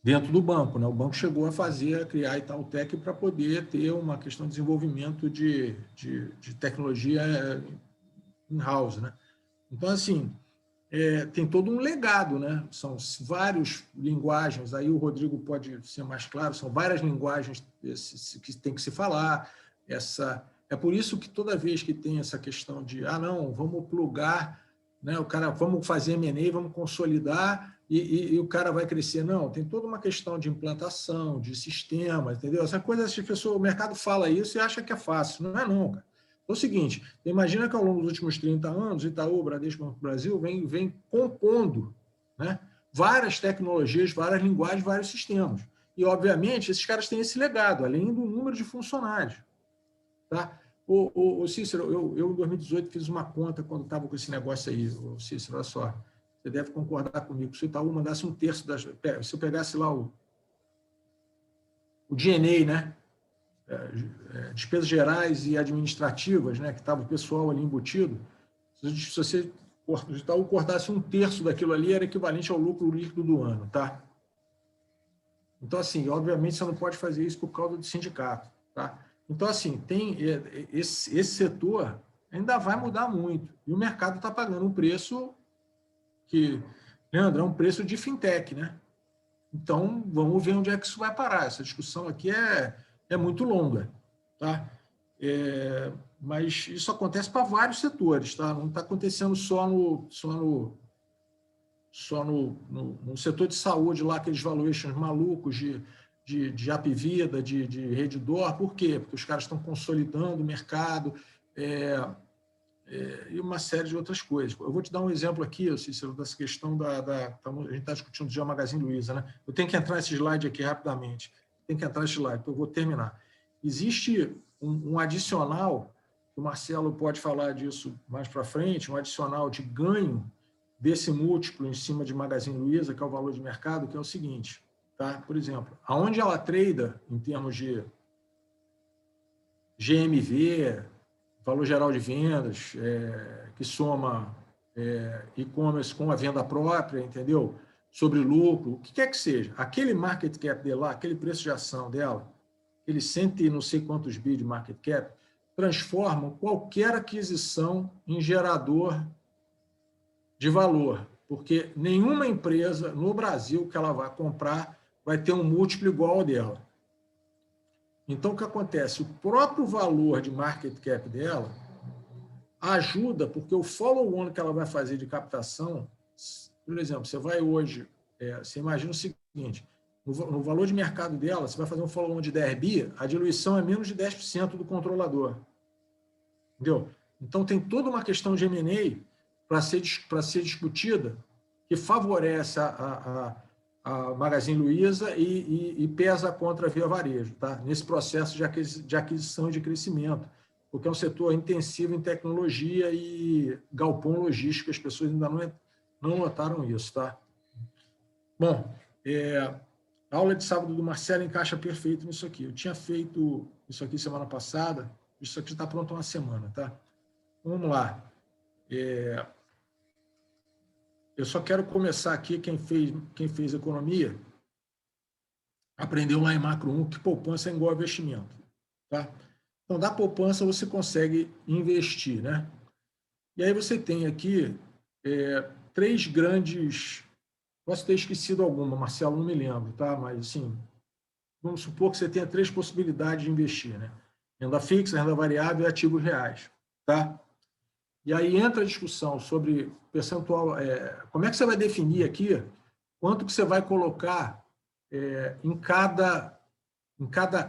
Dentro do banco, né? O banco chegou a criar a Itautec para poder ter uma questão de desenvolvimento de tecnologia in-house, né? Então, assim, tem todo um legado, né? São várias linguagens, aí o Rodrigo pode ser mais claro, são várias linguagens que tem que se falar. É por isso que toda vez que tem essa questão de, não, vamos plugar, né? Vamos fazer M&A, vamos consolidar e o cara vai crescer. Não, tem toda uma questão de implantação, de sistema, entendeu? Essa coisa, o mercado fala isso e acha que é fácil. Não é não, cara. É o seguinte, imagina que ao longo dos últimos 30 anos, Itaú, Bradesco, Banco do Brasil vem compondo, né, várias tecnologias, várias linguagens, vários sistemas. E, obviamente, esses caras têm esse legado, além do número de funcionários. Tá? O Cícero, eu em 2018 fiz uma conta quando estava com esse negócio aí. O Cícero, olha só, você deve concordar comigo. Se o Itaú mandasse um terço das... Se eu pegasse lá o D&A, né? Despesas gerais e administrativas, né, que estava o pessoal ali embutido, se você cortasse um terço daquilo ali, era equivalente ao lucro líquido do ano. Tá? Então, assim, obviamente, você não pode fazer isso por causa do sindicato. Tá? Então, assim, tem esse setor ainda vai mudar muito. E o mercado está pagando um preço que, Leandro, é um preço de fintech, né? Então, vamos ver onde é que isso vai parar. Essa discussão aqui é muito longa, tá? Mas isso acontece para vários setores, tá? Não está acontecendo só no setor de saúde, lá, aqueles valuations malucos de Apvida, de Redditor. Por quê? Porque os caras estão consolidando o mercado e uma série de outras coisas. Eu vou te dar um exemplo aqui, Cícero, dessa questão a gente está discutindo já o Magazine Luiza, né? Eu tenho que entrar nesse slide aqui rapidamente. Tem que entrar nesse slide, então eu vou terminar. Existe um adicional, o Marcelo pode falar disso mais para frente, um adicional de ganho desse múltiplo em cima de Magazine Luiza, que é o valor de mercado, que é o seguinte, tá? Por exemplo, aonde ela trada em termos de GMV, valor geral de vendas, que soma e-commerce com a venda própria, entendeu? Sobre lucro, o que quer que seja. Aquele market cap dela, aquele preço de ação dela, aquele 100 e não sei quantos bi de market cap, transformam qualquer aquisição em gerador de valor, porque nenhuma empresa no Brasil que ela vai comprar vai ter um múltiplo igual ao dela. Então, o que acontece? O próprio valor de market cap dela ajuda, porque o follow-on que ela vai fazer de captação, por exemplo, você vai hoje, você imagina o seguinte, no valor de mercado dela, você vai fazer um follow-on de 10 bi, a diluição é menos de 10% do controlador. Entendeu? Então, tem toda uma questão de M&A para ser discutida que favorece a Magazine Luiza e pesa contra a Via Varejo, tá? Nesse processo de aquisição e de crescimento, porque é um setor intensivo em tecnologia e galpão logístico, as pessoas ainda não notaram isso. Tá? Bom, a aula de sábado do Marcelo encaixa perfeito nisso aqui. Eu tinha feito isso aqui semana passada, isso aqui está pronto há uma semana. Tá? Vamos lá. Eu só quero começar aqui, quem fez economia, aprendeu lá em Macro 1 que poupança é igual a investimento. Tá? Então, da poupança você consegue investir. Né? E aí você tem aqui 3 grandes... Posso ter esquecido alguma, Marcelo, não me lembro, tá? Mas, assim, vamos supor que você tenha 3 possibilidades de investir. Né? Renda fixa, renda variável e ativos reais. Tá? E aí entra a discussão sobre percentual, como é que você vai definir aqui quanto que você vai colocar em cada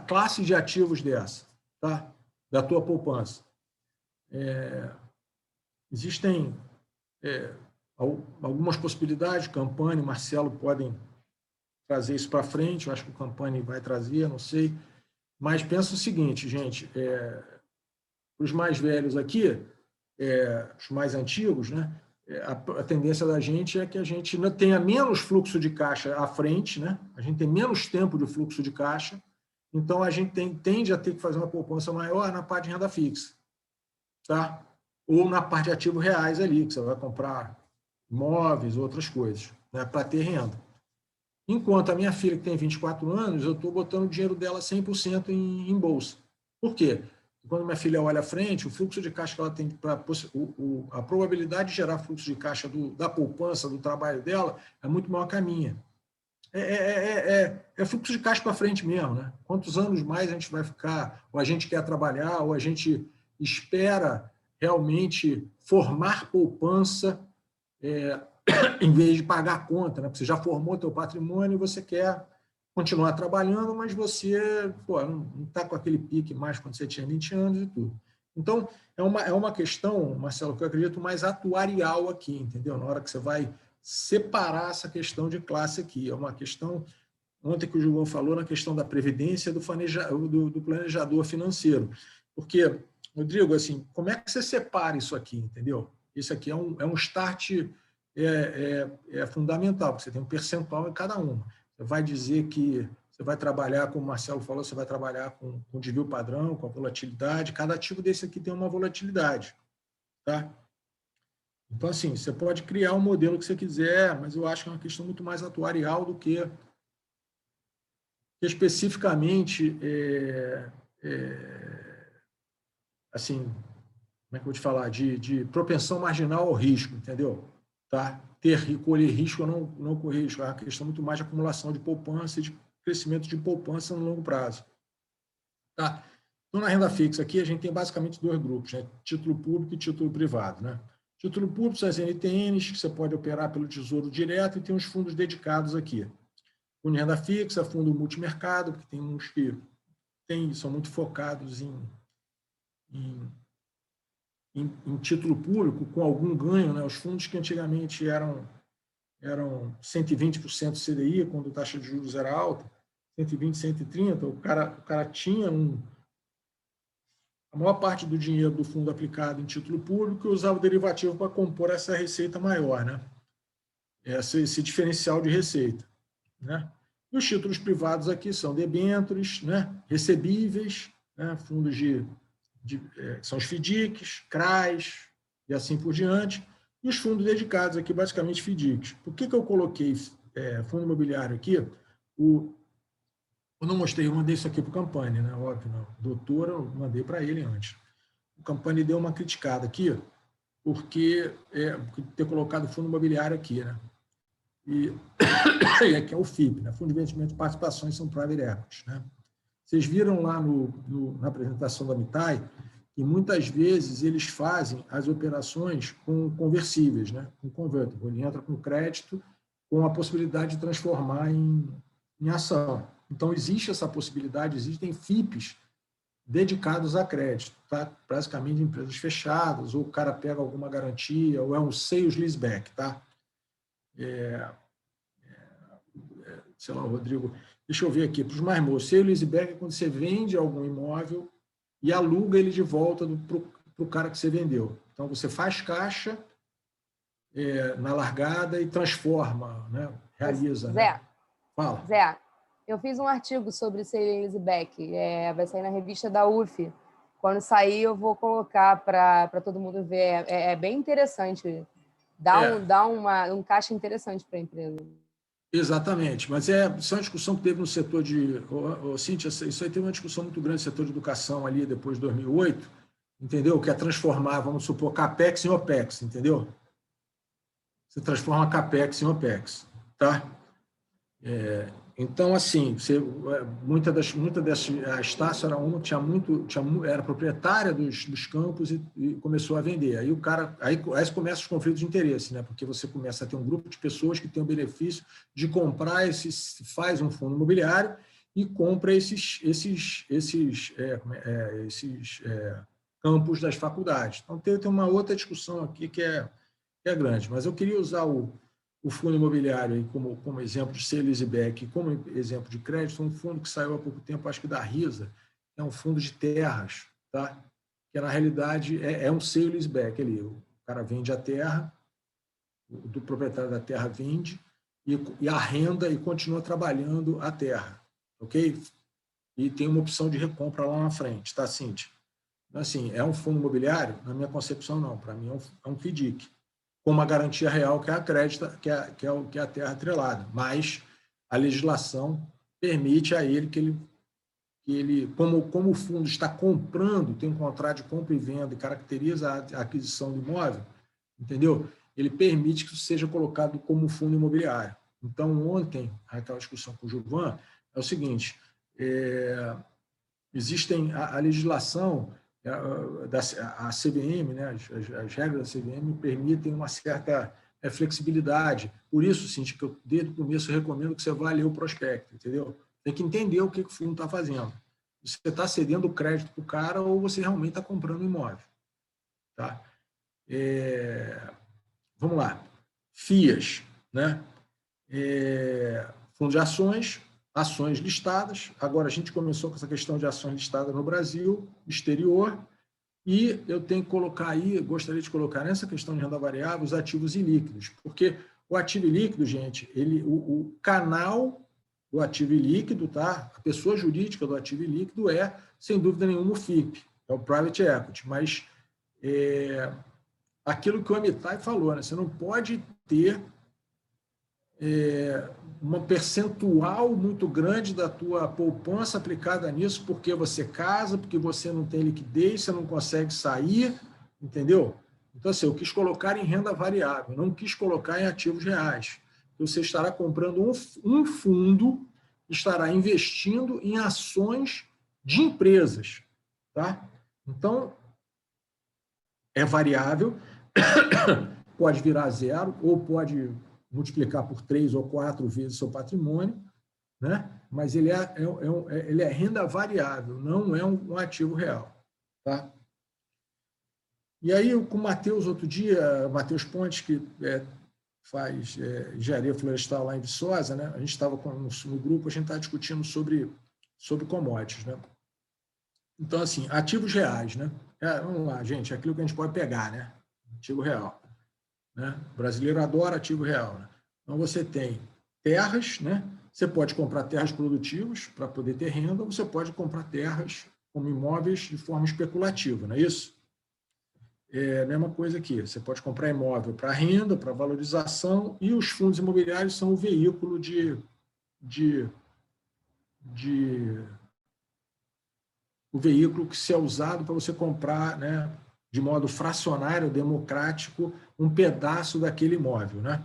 classe de ativos dessa, tá? Da tua poupança. Existem algumas possibilidades, Campani e Marcelo podem trazer isso para frente, eu acho que o Campani vai trazer, não sei, mas pensa o seguinte, gente, para os mais velhos aqui, os mais antigos, né? a tendência da gente é que a gente tenha menos fluxo de caixa à frente, né? A gente tem menos tempo de fluxo de caixa, então a gente tende a ter que fazer uma poupança maior na parte de renda fixa, tá? Ou na parte de ativos reais ali, que você vai comprar imóveis, outras coisas, né? Para ter renda. Enquanto a minha filha, que tem 24 anos, eu estou botando o dinheiro dela 100% em bolsa. Por quê? Quando minha filha olha à frente, o fluxo de caixa que ela tem, a probabilidade de gerar fluxo de caixa da poupança, do trabalho dela, é muito maior que a minha. É fluxo de caixa para frente mesmo, né? Quantos anos mais a gente vai ficar, ou a gente quer trabalhar, ou a gente espera realmente formar poupança em vez de pagar a conta, né? Porque você já formou teu patrimônio e você quer continuar trabalhando, mas você não está com aquele pique mais quando você tinha 20 anos e tudo. Então, é uma questão, Marcelo, que eu acredito mais atuarial aqui, entendeu? Na hora que você vai separar essa questão de classe aqui. É uma questão, ontem que o João falou, na questão da previdência do planejador financeiro. Porque, Rodrigo, assim, como é que você separa isso aqui, entendeu? Isso aqui é um start fundamental, porque você tem um percentual em cada uma. Você vai dizer que você vai trabalhar, como o Marcelo falou, você vai trabalhar com o desvio padrão, com a volatilidade. Cada ativo desse aqui tem uma volatilidade, tá? Então, assim, você pode criar um modelo que você quiser, mas eu acho que é uma questão muito mais atuarial do que especificamente, assim, como é que eu vou te falar, de propensão marginal ao risco, entendeu? Tá? Colher risco ou não correr risco. É uma questão muito mais de acumulação de poupança e de crescimento de poupança no longo prazo. Tá? Então, na renda fixa aqui, a gente tem basicamente dois grupos, né? Título público e título privado, né? Título público são as NTNs, que você pode operar pelo Tesouro Direto, e tem uns fundos dedicados aqui. Fundo de renda fixa, fundo multimercado, que tem uns que são muito focados em título público, com algum ganho, né? Os fundos que antigamente eram 120% CDI, quando a taxa de juros era alta, 120, 130, o cara tinha a maior parte do dinheiro do fundo aplicado em título público e usava o derivativo para compor essa receita maior, né? Esse diferencial de receita, né? E os títulos privados aqui são debêntures, né? Recebíveis, né? Fundos são os FDICs, CRAs e assim por diante, e os fundos dedicados aqui, basicamente FDICs. Por que eu coloquei fundo imobiliário aqui? Eu não mostrei, eu mandei isso aqui para o Campani, né? Óbvio, não. Doutor, eu mandei para ele antes. O Campani deu uma criticada aqui, porque ter colocado fundo imobiliário aqui, né? E aqui é o FIP, né? Fundo de Investimento de Participações são Private Equities, né? Vocês viram lá na apresentação da Mitai que muitas vezes eles fazem as operações com conversíveis, né? Com convertible. Ele entra com crédito com a possibilidade de transformar em ação. Então, existe essa possibilidade, existem FIPs dedicados a crédito, tá? Basicamente empresas fechadas, ou o cara pega alguma garantia, ou é um sales leaseback, tá? Sei lá, Rodrigo, deixa eu ver aqui, para os mais moços, sales leaseback é quando você vende algum imóvel e aluga ele de volta para o cara que você vendeu. Então, você faz caixa na largada e transforma, né? Realiza. Zé, né? Fala. Zé, eu fiz um artigo sobre sale leaseback, vai sair na revista da UF. Quando sair, eu vou colocar para todo mundo ver. É bem interessante. Dá um caixa interessante para a empresa. Exatamente, mas isso é uma discussão que teve no setor de... Cíntia, isso aí teve uma discussão muito grande no setor de educação ali depois de 2008, entendeu? Que é transformar, vamos supor, CAPEX em OPEX, entendeu? Você transforma CAPEX em OPEX, tá? Então, assim, muita dessas... A Estácio era uma que era proprietária dos campos e começou a vender. Aí aí começam os conflitos de interesse, né? Porque você começa a ter um grupo de pessoas que tem o benefício de comprar faz um fundo imobiliário e compra esses campos das faculdades. Então, tem uma outra discussão aqui que é grande. Mas eu queria usar o fundo imobiliário aí como exemplo de sale leaseback, como exemplo de crédito, um fundo que saiu há pouco tempo, acho que da RISA, é um fundo de terras, tá? Que na realidade é um sale leaseback ali. O cara vende a terra do proprietário da terra vende e arrenda e continua trabalhando a terra, ok? E tem uma opção de recompra lá na frente, tá, Cíntia? Assim, é um fundo imobiliário? Na minha concepção, não. Para mim, é um FDIC, com uma garantia real que é a crédito, que é a terra atrelada. Mas a legislação permite a ele que ele como o fundo está comprando, tem um contrato de compra e venda e caracteriza a aquisição do imóvel, entendeu? Ele permite que isso seja colocado como fundo imobiliário. Então, ontem, aquela discussão com o Gilvan, é o seguinte, existem a legislação, a CVM, né, as regras da CVM permitem uma certa flexibilidade. Por isso, Cintia, que eu desde o começo recomendo que você vá ler o prospecto, entendeu? Tem que entender o que o fundo está fazendo. Você está cedendo crédito para o cara ou você realmente está comprando um imóvel. Tá? Vamos lá. FIAs, né? Fundo de ações listadas. Agora, a gente começou com essa questão de ações listadas no Brasil, exterior, e eu tenho que colocar aí, gostaria de colocar nessa questão de renda variável, os ativos ilíquidos, porque o ativo ilíquido, gente, o canal do ativo ilíquido, tá? A pessoa jurídica do ativo ilíquido é, sem dúvida nenhuma, o FIP, é o Private Equity, mas aquilo que o Amitai falou, né? Você não pode ter uma percentual muito grande da tua poupança aplicada nisso porque você casa, porque você não tem liquidez, você não consegue sair, entendeu? Então, assim, eu quis colocar em renda variável, não quis colocar em ativos reais. Você estará comprando um fundo, estará investindo em ações de empresas, tá? Então, é variável, pode virar zero ou pode multiplicar por 3 ou 4 vezes seu patrimônio, né? Mas ele é renda variável, não é um ativo real. Tá? E aí, com o Matheus, outro dia, Matheus Pontes, que faz engenharia florestal lá em Viçosa, né? A gente estava no grupo, a gente estava discutindo sobre commodities. Né? Então, assim, ativos reais. Né? Vamos lá, gente, aquilo que a gente pode pegar, né? Ativo real. Né? O brasileiro adora ativo real. Né? Então, você tem terras, né? Você pode comprar terras produtivas para poder ter renda, ou você pode comprar terras como imóveis de forma especulativa, não é isso? É a mesma coisa aqui. Você pode comprar imóvel para renda, para valorização, e os fundos imobiliários são o veículo o veículo que se é usado para você comprar, né, de modo fracionário, democrático, um pedaço daquele imóvel. Né?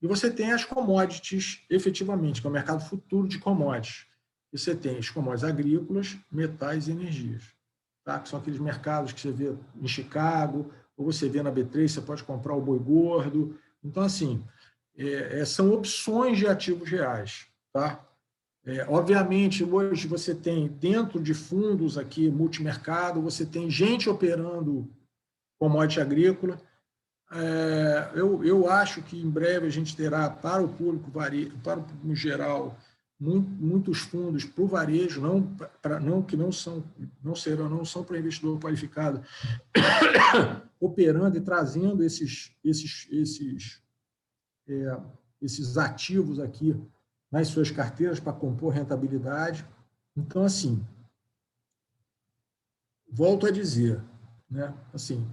E você tem as commodities, efetivamente, que é o mercado futuro de commodities. E você tem as commodities agrícolas, metais e energias. Tá? Que são aqueles mercados que você vê em Chicago, ou você vê na B3, você pode comprar o boi gordo. Então, assim, são opções de ativos reais. Tá? Obviamente, hoje você tem, dentro de fundos aqui, multimercado, você tem gente operando commodity agrícola. Eu acho que em breve a gente terá para o público no geral muitos fundos para o varejo, que não são para investidor qualificado, operando e trazendo esses ativos aqui nas suas carteiras para compor rentabilidade. Então, assim, volto a dizer, né? Assim,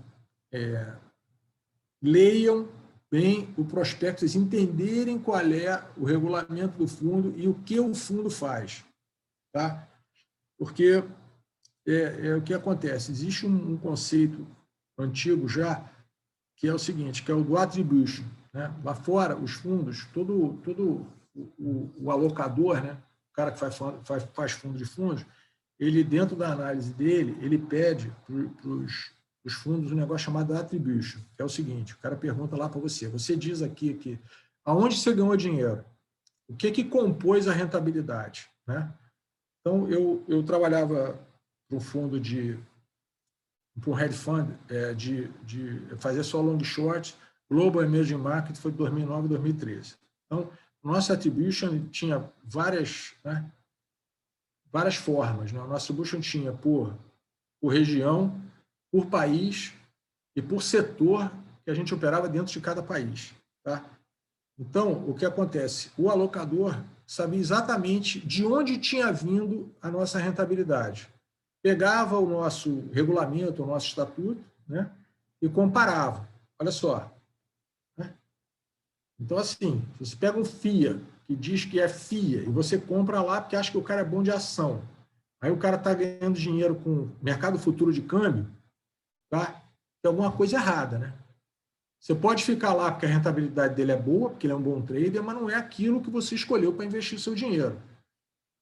leiam bem o prospecto, vocês entenderem qual é o regulamento do fundo e o que o fundo faz. Tá? Porque o que acontece? Existe um conceito antigo já, que é o seguinte, que é o do attribution. Né? Lá fora, os fundos, todo o alocador, né? O cara que faz fundo de fundos, ele, dentro da análise dele, ele pede para os fundos um negócio chamado attribution, que é o seguinte, o cara pergunta lá para você diz aqui que aonde você ganhou dinheiro? O que compôs a rentabilidade? Né? Então, eu trabalhava para um fundo para um hedge fund de fazer só long short, Global Emerging Market, foi de 2009 a 2013. Então, o nosso attribution tinha várias formas. Né? O nosso attribution tinha por região, por país e por setor que a gente operava dentro de cada país. Tá? Então, o que acontece? O alocador sabia exatamente de onde tinha vindo a nossa rentabilidade. Pegava o nosso regulamento, o nosso estatuto, né, e comparava. Olha só. Né? Então, assim, você pega um FIA, que diz que é FIA, e você compra lá porque acha que o cara é bom de ação. Aí o cara está ganhando dinheiro com mercado futuro de câmbio, tá? Tem alguma coisa errada, né? Você pode ficar lá porque a rentabilidade dele é boa, porque ele é um bom trader, mas não é aquilo que você escolheu para investir o seu dinheiro.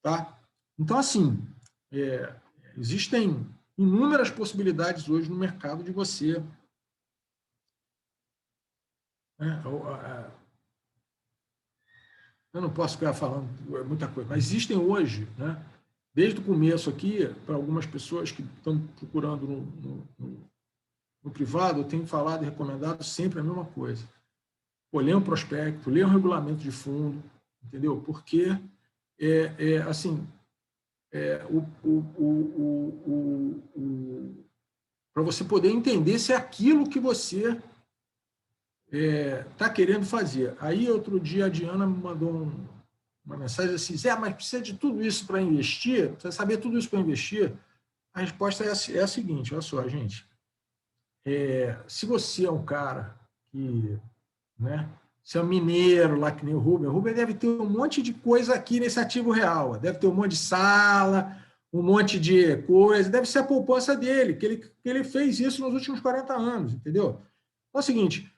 Tá? Então, assim, existem inúmeras possibilidades hoje no mercado de você... eu não posso ficar falando muita coisa, mas existem hoje, né, desde o começo aqui, para algumas pessoas que estão procurando no privado, eu tenho falado e recomendado sempre a mesma coisa. Lê um prospecto, lê um regulamento de fundo, entendeu? Porque, assim, para você poder entender se é aquilo que você está querendo fazer. Aí, outro dia, a Diana me mandou uma mensagem assim, Zé, mas precisa de tudo isso para investir? Precisa saber tudo isso para investir? A resposta é a seguinte, olha só, gente. Se você é um cara que, né, se é um mineiro lá que nem o Rubem deve ter um monte de coisa aqui nesse ativo real, deve ter um monte de sala, um monte de coisa, deve ser a poupança dele, que ele fez isso nos últimos 40 anos, entendeu? É o seguinte,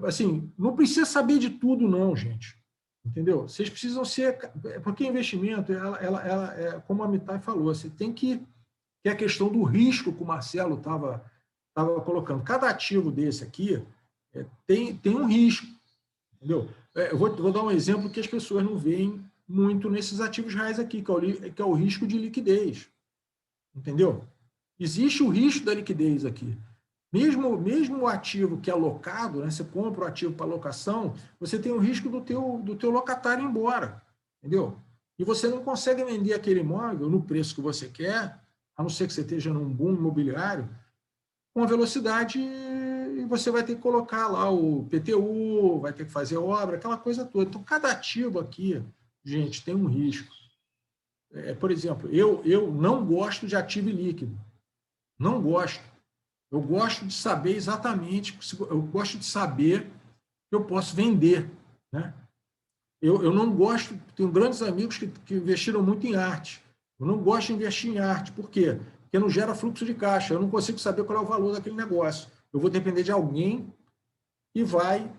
assim, não precisa saber de tudo não, gente, entendeu? Vocês precisam ser, porque investimento, ela como a Amitai falou, você tem que a questão do risco que o Marcelo estava colocando. Cada ativo desse aqui tem um risco, entendeu? Eu vou dar um exemplo que as pessoas não veem muito nesses ativos reais aqui, que é o risco de liquidez, entendeu? Existe o risco da liquidez aqui. Mesmo o ativo que é alocado, né, você compra o ativo para alocação, você tem o risco do teu locatário ir embora, entendeu? E você não consegue vender aquele imóvel no preço que você quer, a não ser que você esteja num boom imobiliário, com a velocidade, e você vai ter que colocar lá o PTU, vai ter que fazer obra, aquela coisa toda. Então, cada ativo aqui, gente, tem um risco. Por exemplo, eu não gosto de ativo líquido. Não gosto. Eu gosto de saber exatamente, eu gosto de saber que eu posso vender. Né? Eu não gosto, tenho grandes amigos que investiram muito em arte. Eu não gosto de investir em arte. Por quê? Porque não gera fluxo de caixa. Eu não consigo saber qual é o valor daquele negócio. Eu vou depender de alguém que vai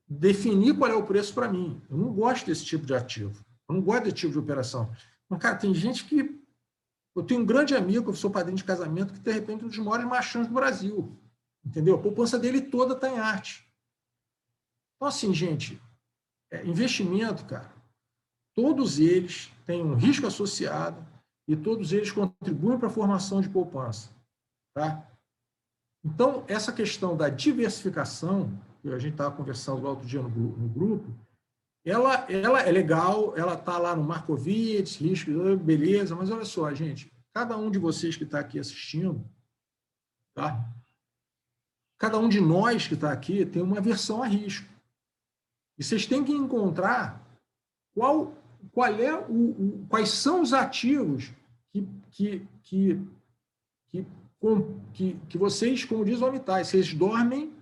definir qual é o preço para mim. Eu não gosto desse tipo de ativo. Eu não gosto desse tipo de operação. Mas, cara, tem gente que... Eu tenho um grande amigo, eu sou padrinho de casamento, que, de repente, é um dos maiores machões do Brasil. Entendeu? A poupança dele toda está em arte. Então, assim, gente, investimento, cara, todos eles têm um risco associado e todos eles contribuem para a formação de poupança. Tá? Então, essa questão da diversificação, que a gente estava conversando lá outro dia no grupo, ela é legal, ela está lá no Markowitz, risco, beleza, mas olha só, gente, cada um de vocês que está aqui assistindo, tá? Cada um de nós que está aqui tem uma aversão a risco. E vocês têm que encontrar quais são os ativos que vocês, como diz o Amitai, vocês dormem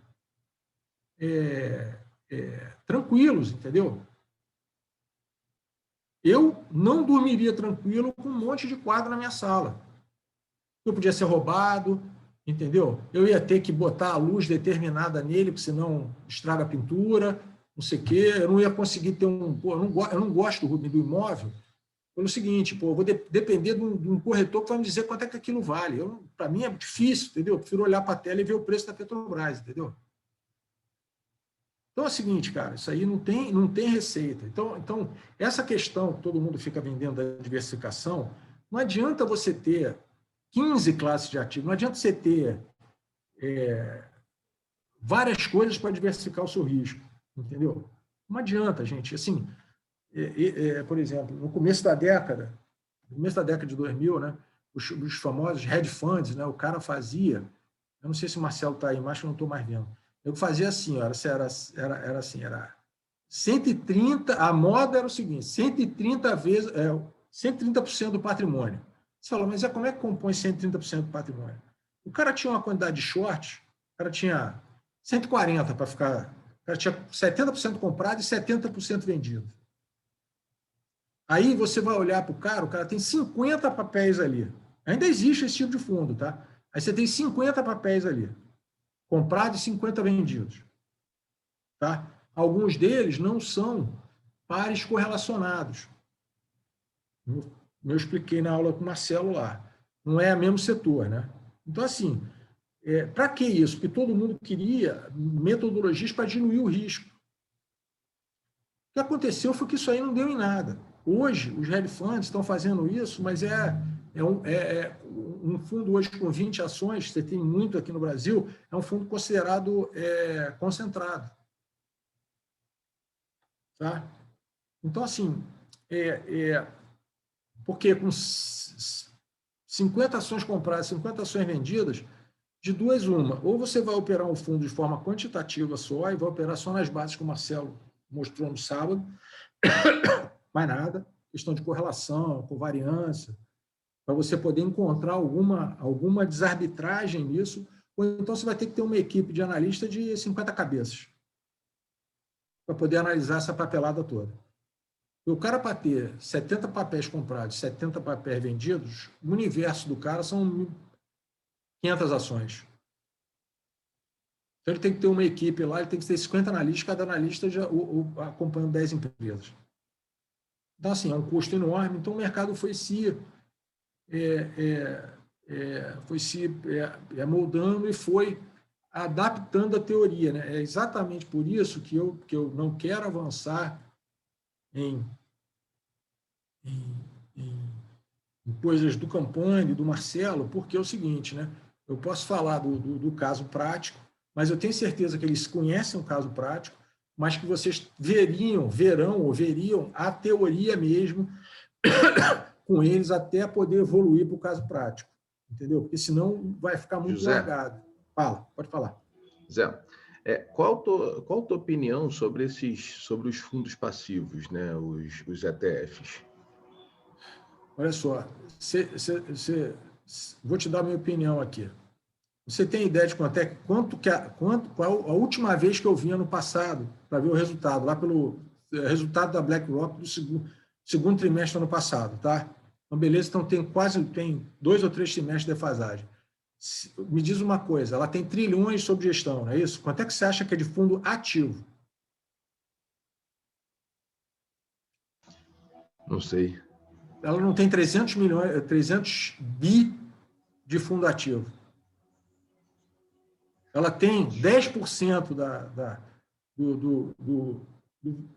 tranquilos, entendeu? Eu não dormiria tranquilo com um monte de quadro na minha sala. Eu podia ser roubado, entendeu? Eu ia ter que botar a luz determinada nele, porque senão estraga a pintura, não sei o quê. Eu não ia conseguir ter um... Pô, eu não gosto do imóvel pelo seguinte, eu vou depender de um corretor que vai me dizer quanto é que aquilo vale. Para mim é difícil, entendeu? Eu prefiro olhar para a tela e ver o preço da Petrobras, entendeu? Então é o seguinte, cara, isso aí não tem receita. Então, essa questão que todo mundo fica vendendo da diversificação, não adianta você ter 15 classes de ativos, não adianta você ter várias coisas para diversificar o seu risco, entendeu? Não adianta, gente. Assim, por exemplo, no começo da década de 2000, né, os famosos hedge funds, né, o cara fazia, eu não sei se o Marcelo está aí, mas eu não estou mais vendo, eu fazia assim, ó, era assim, era 130, a moda era o seguinte, 130 vezes, 130% do patrimônio. Você fala, mas como é que compõe 130% do patrimônio? O cara tinha uma quantidade de short, o cara tinha 140 para ficar, o cara tinha 70% comprado e 70% vendido. Aí você vai olhar para o cara tem 50 papéis ali. Ainda existe esse tipo de fundo, tá? Aí você tem 50 papéis ali, comprados e 50 vendidos. Tá? Alguns deles não são pares correlacionados. Eu expliquei na aula com o Marcelo lá. Não é o mesmo setor, né? Então, assim, para que isso? Porque todo mundo queria metodologias para diminuir o risco. O que aconteceu foi que isso aí não deu em nada. Hoje, os hedge funds estão fazendo isso, mas um fundo hoje com 20 ações, você tem muito aqui no Brasil, é um fundo considerado concentrado. Tá? Então, assim, porque com 50 ações compradas, 50 ações vendidas, de duas uma, ou você vai operar um fundo de forma quantitativa só, e vai operar só nas bases que o Marcelo mostrou no sábado, mais nada, questão de correlação, covariância, para você poder encontrar alguma desarbitragem nisso, ou então você vai ter que ter uma equipe de analista de 50 cabeças para poder analisar essa papelada toda. E o cara, para ter 70 papéis comprados, 70 papéis vendidos, o universo do cara são 500 ações. Então, ele tem que ter uma equipe lá, ele tem que ter 50 analistas, cada analista já acompanhando 10 empresas. Então, assim, é um custo enorme. Então, o mercado foi se moldando e foi adaptando a teoria, né? É exatamente por isso que eu não quero avançar em coisas do Campani, do Marcelo, porque é o seguinte, né? Eu posso falar do caso prático, mas eu tenho certeza que eles conhecem o caso prático, mas que vocês veriam a teoria mesmo com eles até poder evoluir para o caso prático, entendeu? Porque senão vai ficar muito largado. Fala, pode falar. Zé, qual a tua opinião sobre os fundos passivos, né? Os ETFs? Olha só, vou te dar a minha opinião aqui. Você tem ideia de qual a última vez que eu vi ano passado, para ver o resultado, lá pelo resultado da BlackRock do segundo trimestre do ano passado, tá? Então, beleza, então tem 2 ou 3 trimestres de defasagem. Me diz uma coisa, ela tem trilhões sob gestão, não é isso? Quanto é que você acha que é de fundo ativo? Não sei. Ela não tem 300 bi de fundo ativo. Ela tem 10%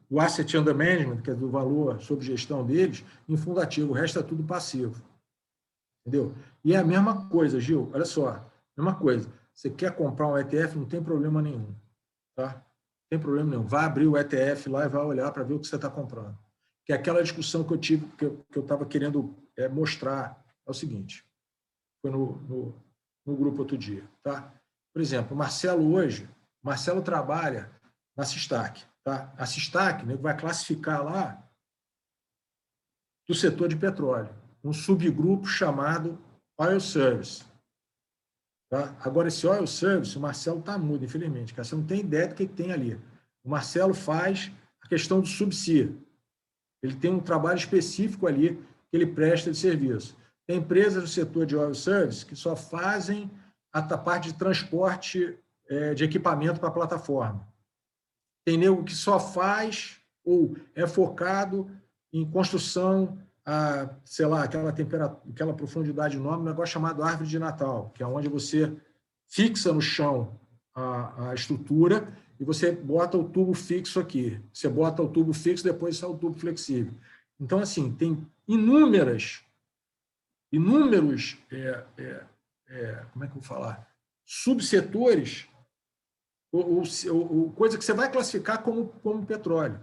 do asset under management, que é do valor sob gestão deles, em fundo ativo. O resto é tudo passivo. Entendeu? E é a mesma coisa, Gil. Olha só. Mesma coisa. Você quer comprar um ETF, não tem problema nenhum. Tá? Não tem problema nenhum. Vai abrir o ETF lá e vai olhar para ver o que você está comprando. Que é aquela discussão que eu tive, que eu estava querendo mostrar. É o seguinte. Foi no grupo outro dia. Tá? Por exemplo, o Marcelo trabalha na Sistac. Tá? A Sistac, né, vai classificar lá do setor de petróleo, um subgrupo chamado Oil Service. Tá? Agora, esse Oil Service, o Marcelo está mudo, infelizmente, cara. Você não tem ideia do que tem ali. O Marcelo faz a questão do subsídio. Ele tem um trabalho específico ali que ele presta de serviço. Tem empresas do setor de Oil Service que só fazem a parte de transporte de equipamento para a plataforma. Tem nego que só faz ou é focado em construção sei lá, aquela profundidade enorme, um negócio chamado árvore de Natal, que é onde você fixa no chão a estrutura e você bota o tubo fixo aqui. Você bota o tubo fixo, depois sai o tubo flexível. Então, assim, tem inúmeros, como é que eu vou falar? Subsetores, ou coisa que você vai classificar como petróleo.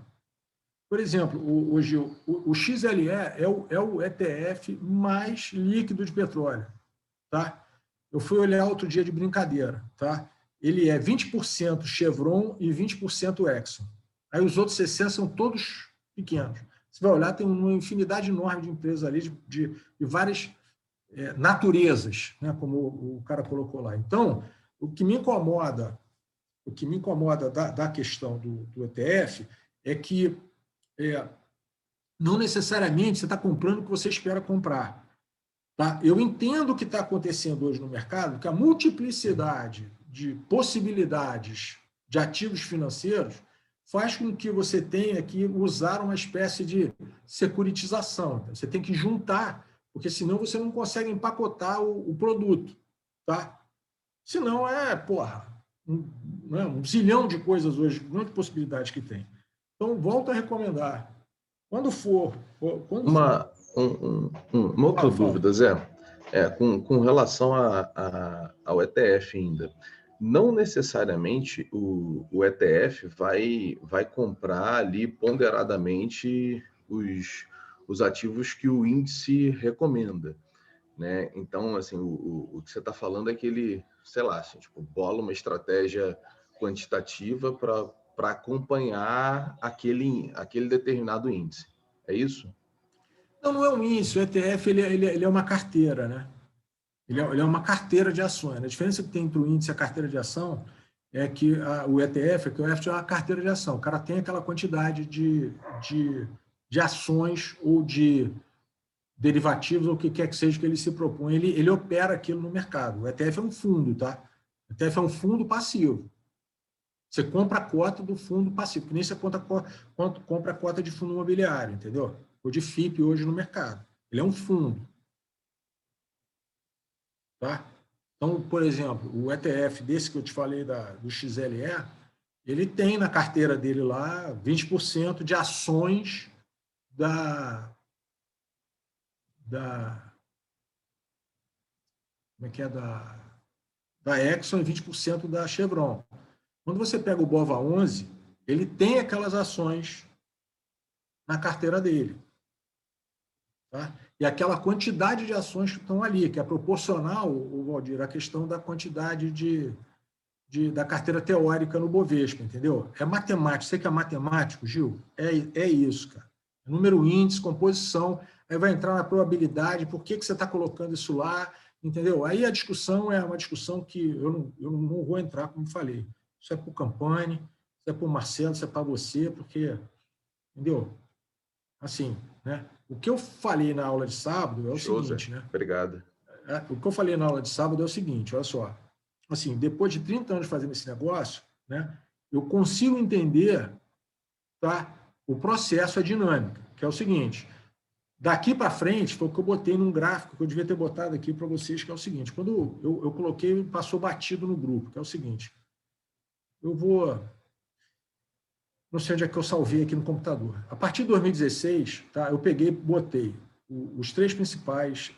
Por exemplo, o XLE é o ETF mais líquido de petróleo. Tá? Eu fui olhar outro dia de brincadeira. Tá? ele é 20% Chevron e 20% Exxon. Aí os outros 60% são todos pequenos. Você vai olhar, tem uma infinidade enorme de empresas ali, de várias naturezas, né, como o cara colocou lá. Então, o que me incomoda da questão do ETF é que não necessariamente você está comprando o que você espera comprar. Tá? Eu entendo o que está acontecendo hoje no mercado, que a multiplicidade de possibilidades de ativos financeiros faz com que você tenha que usar uma espécie de securitização. Você tem que juntar, porque senão você não consegue empacotar o produto. Tá? Senão um zilhão de coisas hoje, muitas possibilidades que tem. Então, volto a recomendar. Quando for... Uma outra dúvida, Zé, com relação ao ETF ainda. Não necessariamente o ETF vai comprar ali ponderadamente os ativos que o índice recomenda, né? Então, assim, o que você está falando é que ele, sei lá, assim, tipo, bola uma estratégia quantitativa para acompanhar aquele determinado índice. É isso? Não é um índice. O ETF ele é uma carteira, né? Ele é uma carteira de ações. A diferença que tem entre o índice e a carteira de ação é que o ETF é uma carteira de ação. O cara tem aquela quantidade de ações ou de derivativos, ou o que quer que seja que ele se propõe. Ele opera aquilo no mercado. O ETF é um fundo, tá? O ETF é um fundo passivo. Você compra a cota do fundo passivo, que nem você compra a cota de fundo imobiliário, entendeu? Ou de FIP hoje no mercado. Ele é um fundo. Tá? Então, por exemplo, o ETF desse que eu te falei do XLE, ele tem na carteira dele lá 20% de ações da Exxon e 20% da Chevron. Quando você pega o BOVA11, ele tem aquelas ações na carteira dele. Tá? E aquela quantidade de ações que estão ali, que é proporcional, Valdir, à questão da quantidade da carteira teórica no Bovespa, entendeu? É matemático. Você que é matemático, Gil? É isso, cara. Número, índice, composição, aí vai entrar na probabilidade, por que você está colocando isso lá, entendeu? Aí a discussão é uma discussão que eu não vou entrar, como falei. Isso é para o Campani, isso é para o Marcelo, isso é para você, porque, entendeu? Assim, né? O que eu falei na aula de sábado é o seguinte, né? Obrigado. O que eu falei na aula de sábado é o seguinte, olha só. Assim, depois de 30 anos fazendo esse negócio, né, eu consigo entender, tá, o processo, a dinâmica, que é o seguinte. Daqui para frente, foi o que eu botei num gráfico que eu devia ter botado aqui para vocês, que é o seguinte. Quando eu coloquei, passou batido no grupo, que é o seguinte. Eu vou... Não sei onde é que eu salvei aqui no computador. A partir de 2016, tá, eu peguei e botei os 3 principais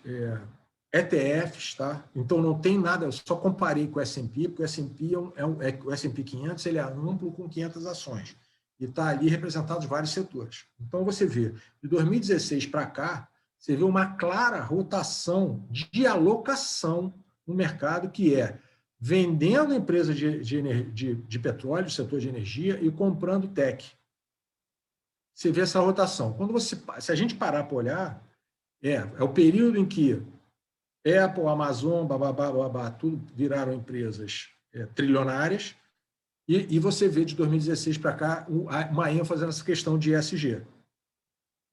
ETFs, tá? Então não tem nada, eu só comparei com o S&P, porque o S&P o S&P 500 ele é amplo com 500 ações. E está ali representados vários setores. Então você vê, de 2016 para cá, você vê uma clara rotação de alocação no mercado, que é vendendo empresas de petróleo, setor de energia, e comprando tech. Você vê essa rotação. Se a gente parar para olhar, é o período em que Apple, Amazon, tudo viraram empresas trilionárias, e você vê de 2016 para cá uma ênfase nessa questão de ESG.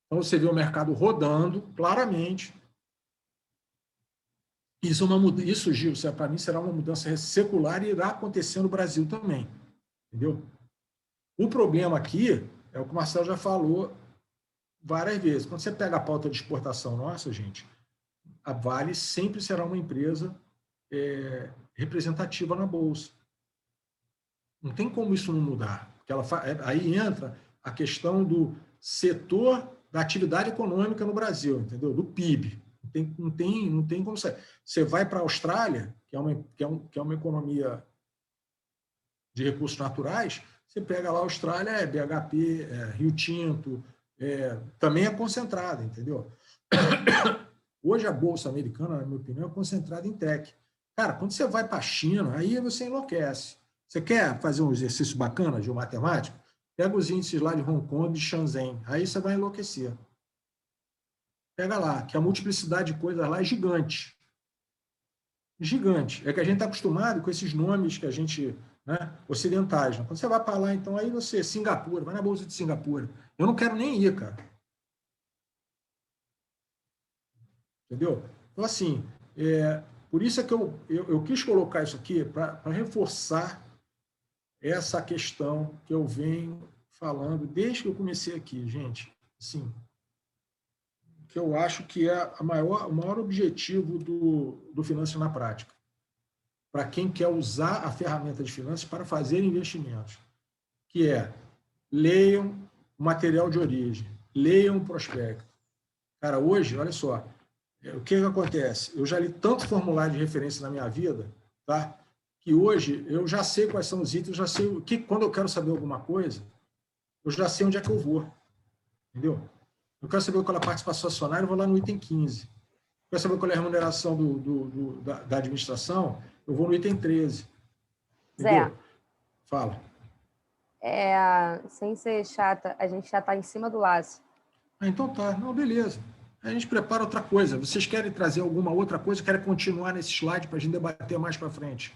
Então você vê o mercado rodando claramente. Isso, Gil, para mim será uma mudança secular e irá acontecer no Brasil também. Entendeu? O problema aqui é o que o Marcelo já falou várias vezes. Quando você pega a pauta de exportação nossa, gente, a Vale sempre será uma empresa representativa na Bolsa. Não tem como isso não mudar. Porque aí entra a questão do setor da atividade econômica no Brasil, entendeu? Do PIB. Não tem como você vai para a Austrália, que é uma economia de recursos naturais, você pega lá a Austrália, BHP, Rio Tinto, também é concentrada, entendeu? Hoje a Bolsa Americana, na minha opinião, é concentrada em tech. Cara, quando você vai para a China, aí você enlouquece. Você quer fazer um exercício bacana de matemática? Pega os índices lá de Hong Kong e de Shenzhen. Aí você vai enlouquecer. Pega lá, que a multiplicidade de coisas lá é gigante. Gigante. É que a gente está acostumado com esses nomes que a gente, né, ocidentais. Né? Quando você vai para lá, então, aí você, Singapura, vai na Bolsa de Singapura. Eu não quero nem ir, cara. Entendeu? Então, assim, por isso é que eu quis colocar isso aqui para reforçar essa questão que eu venho falando desde que eu comecei aqui, gente. Assim, que eu acho que é o maior objetivo do Finanças na Prática, para quem quer usar a ferramenta de finanças para fazer investimentos, que é leiam o material de origem, leiam o prospecto. Cara, hoje, olha só, o que acontece? Eu já li tanto formulário de referência na minha vida, tá? Que hoje eu já sei quais são os itens, eu já sei que quando eu quero saber alguma coisa, eu já sei onde é que eu vou. Entendeu? Eu quero saber qual é a participação acionária, eu vou lá no item 15. Eu quero saber qual é a remuneração da administração, eu vou no item 13. Entendeu? Zé. Fala. Sem ser chata, a gente já está em cima do laço. Então tá. Não, beleza. A gente prepara outra coisa. Vocês querem trazer alguma outra coisa? Querem continuar nesse slide para a gente debater mais para frente?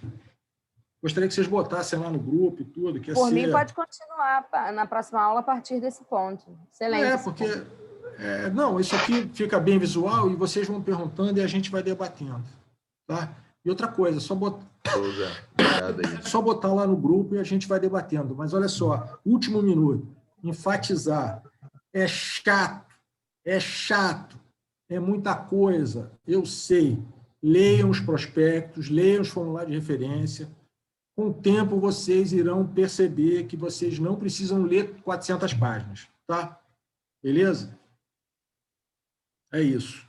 Gostaria que vocês botassem lá no grupo e tudo. Que Por mim, pode continuar na próxima aula a partir desse ponto. Excelente. Porque... não, isso aqui fica bem visual e vocês vão perguntando e a gente vai debatendo. Tá? E outra coisa, só botar lá no grupo e a gente vai debatendo. Mas olha só, último minuto. Enfatizar. É chato, é muita coisa, eu sei. Leiam os prospectos, leiam os formulários de referência. Com o tempo, vocês irão perceber que vocês não precisam ler 400 páginas. Tá? Beleza? É isso.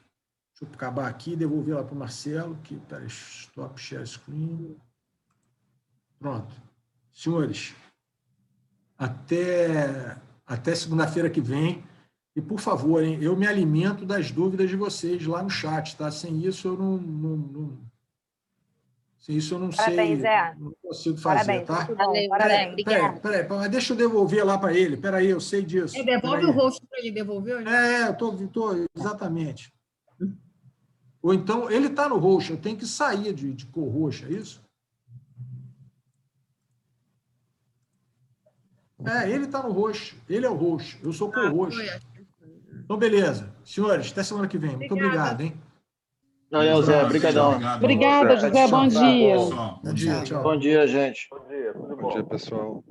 Deixa eu acabar aqui e devolver lá para o Marcelo. Peraí, stop share screen. Pronto. Senhores, até segunda-feira que vem. E, por favor, hein, eu me alimento das dúvidas de vocês lá no chat. Tá? Sem isso, eu não Parabéns, sei. Zé. Não consigo fazer. Parabéns, tá? muito bom. Parabéns. Peraí, mas deixa eu devolver lá para ele. Peraí, eu sei disso. Devolve o rosto para ele, devolveu? Eu tô exatamente. Ou então, ele está no roxo, eu tenho que sair de cor roxa, é isso? Ele está no roxo, ele é o roxo, eu sou cor roxo. Então, beleza. Senhores, até semana que vem. Muito obrigado, hein? Valeu, Zé. Obrigadão. Obrigada, José. Bom dia. Bom dia, tchau. Bom dia, gente. Bom dia, tudo bom. Bom dia, pessoal.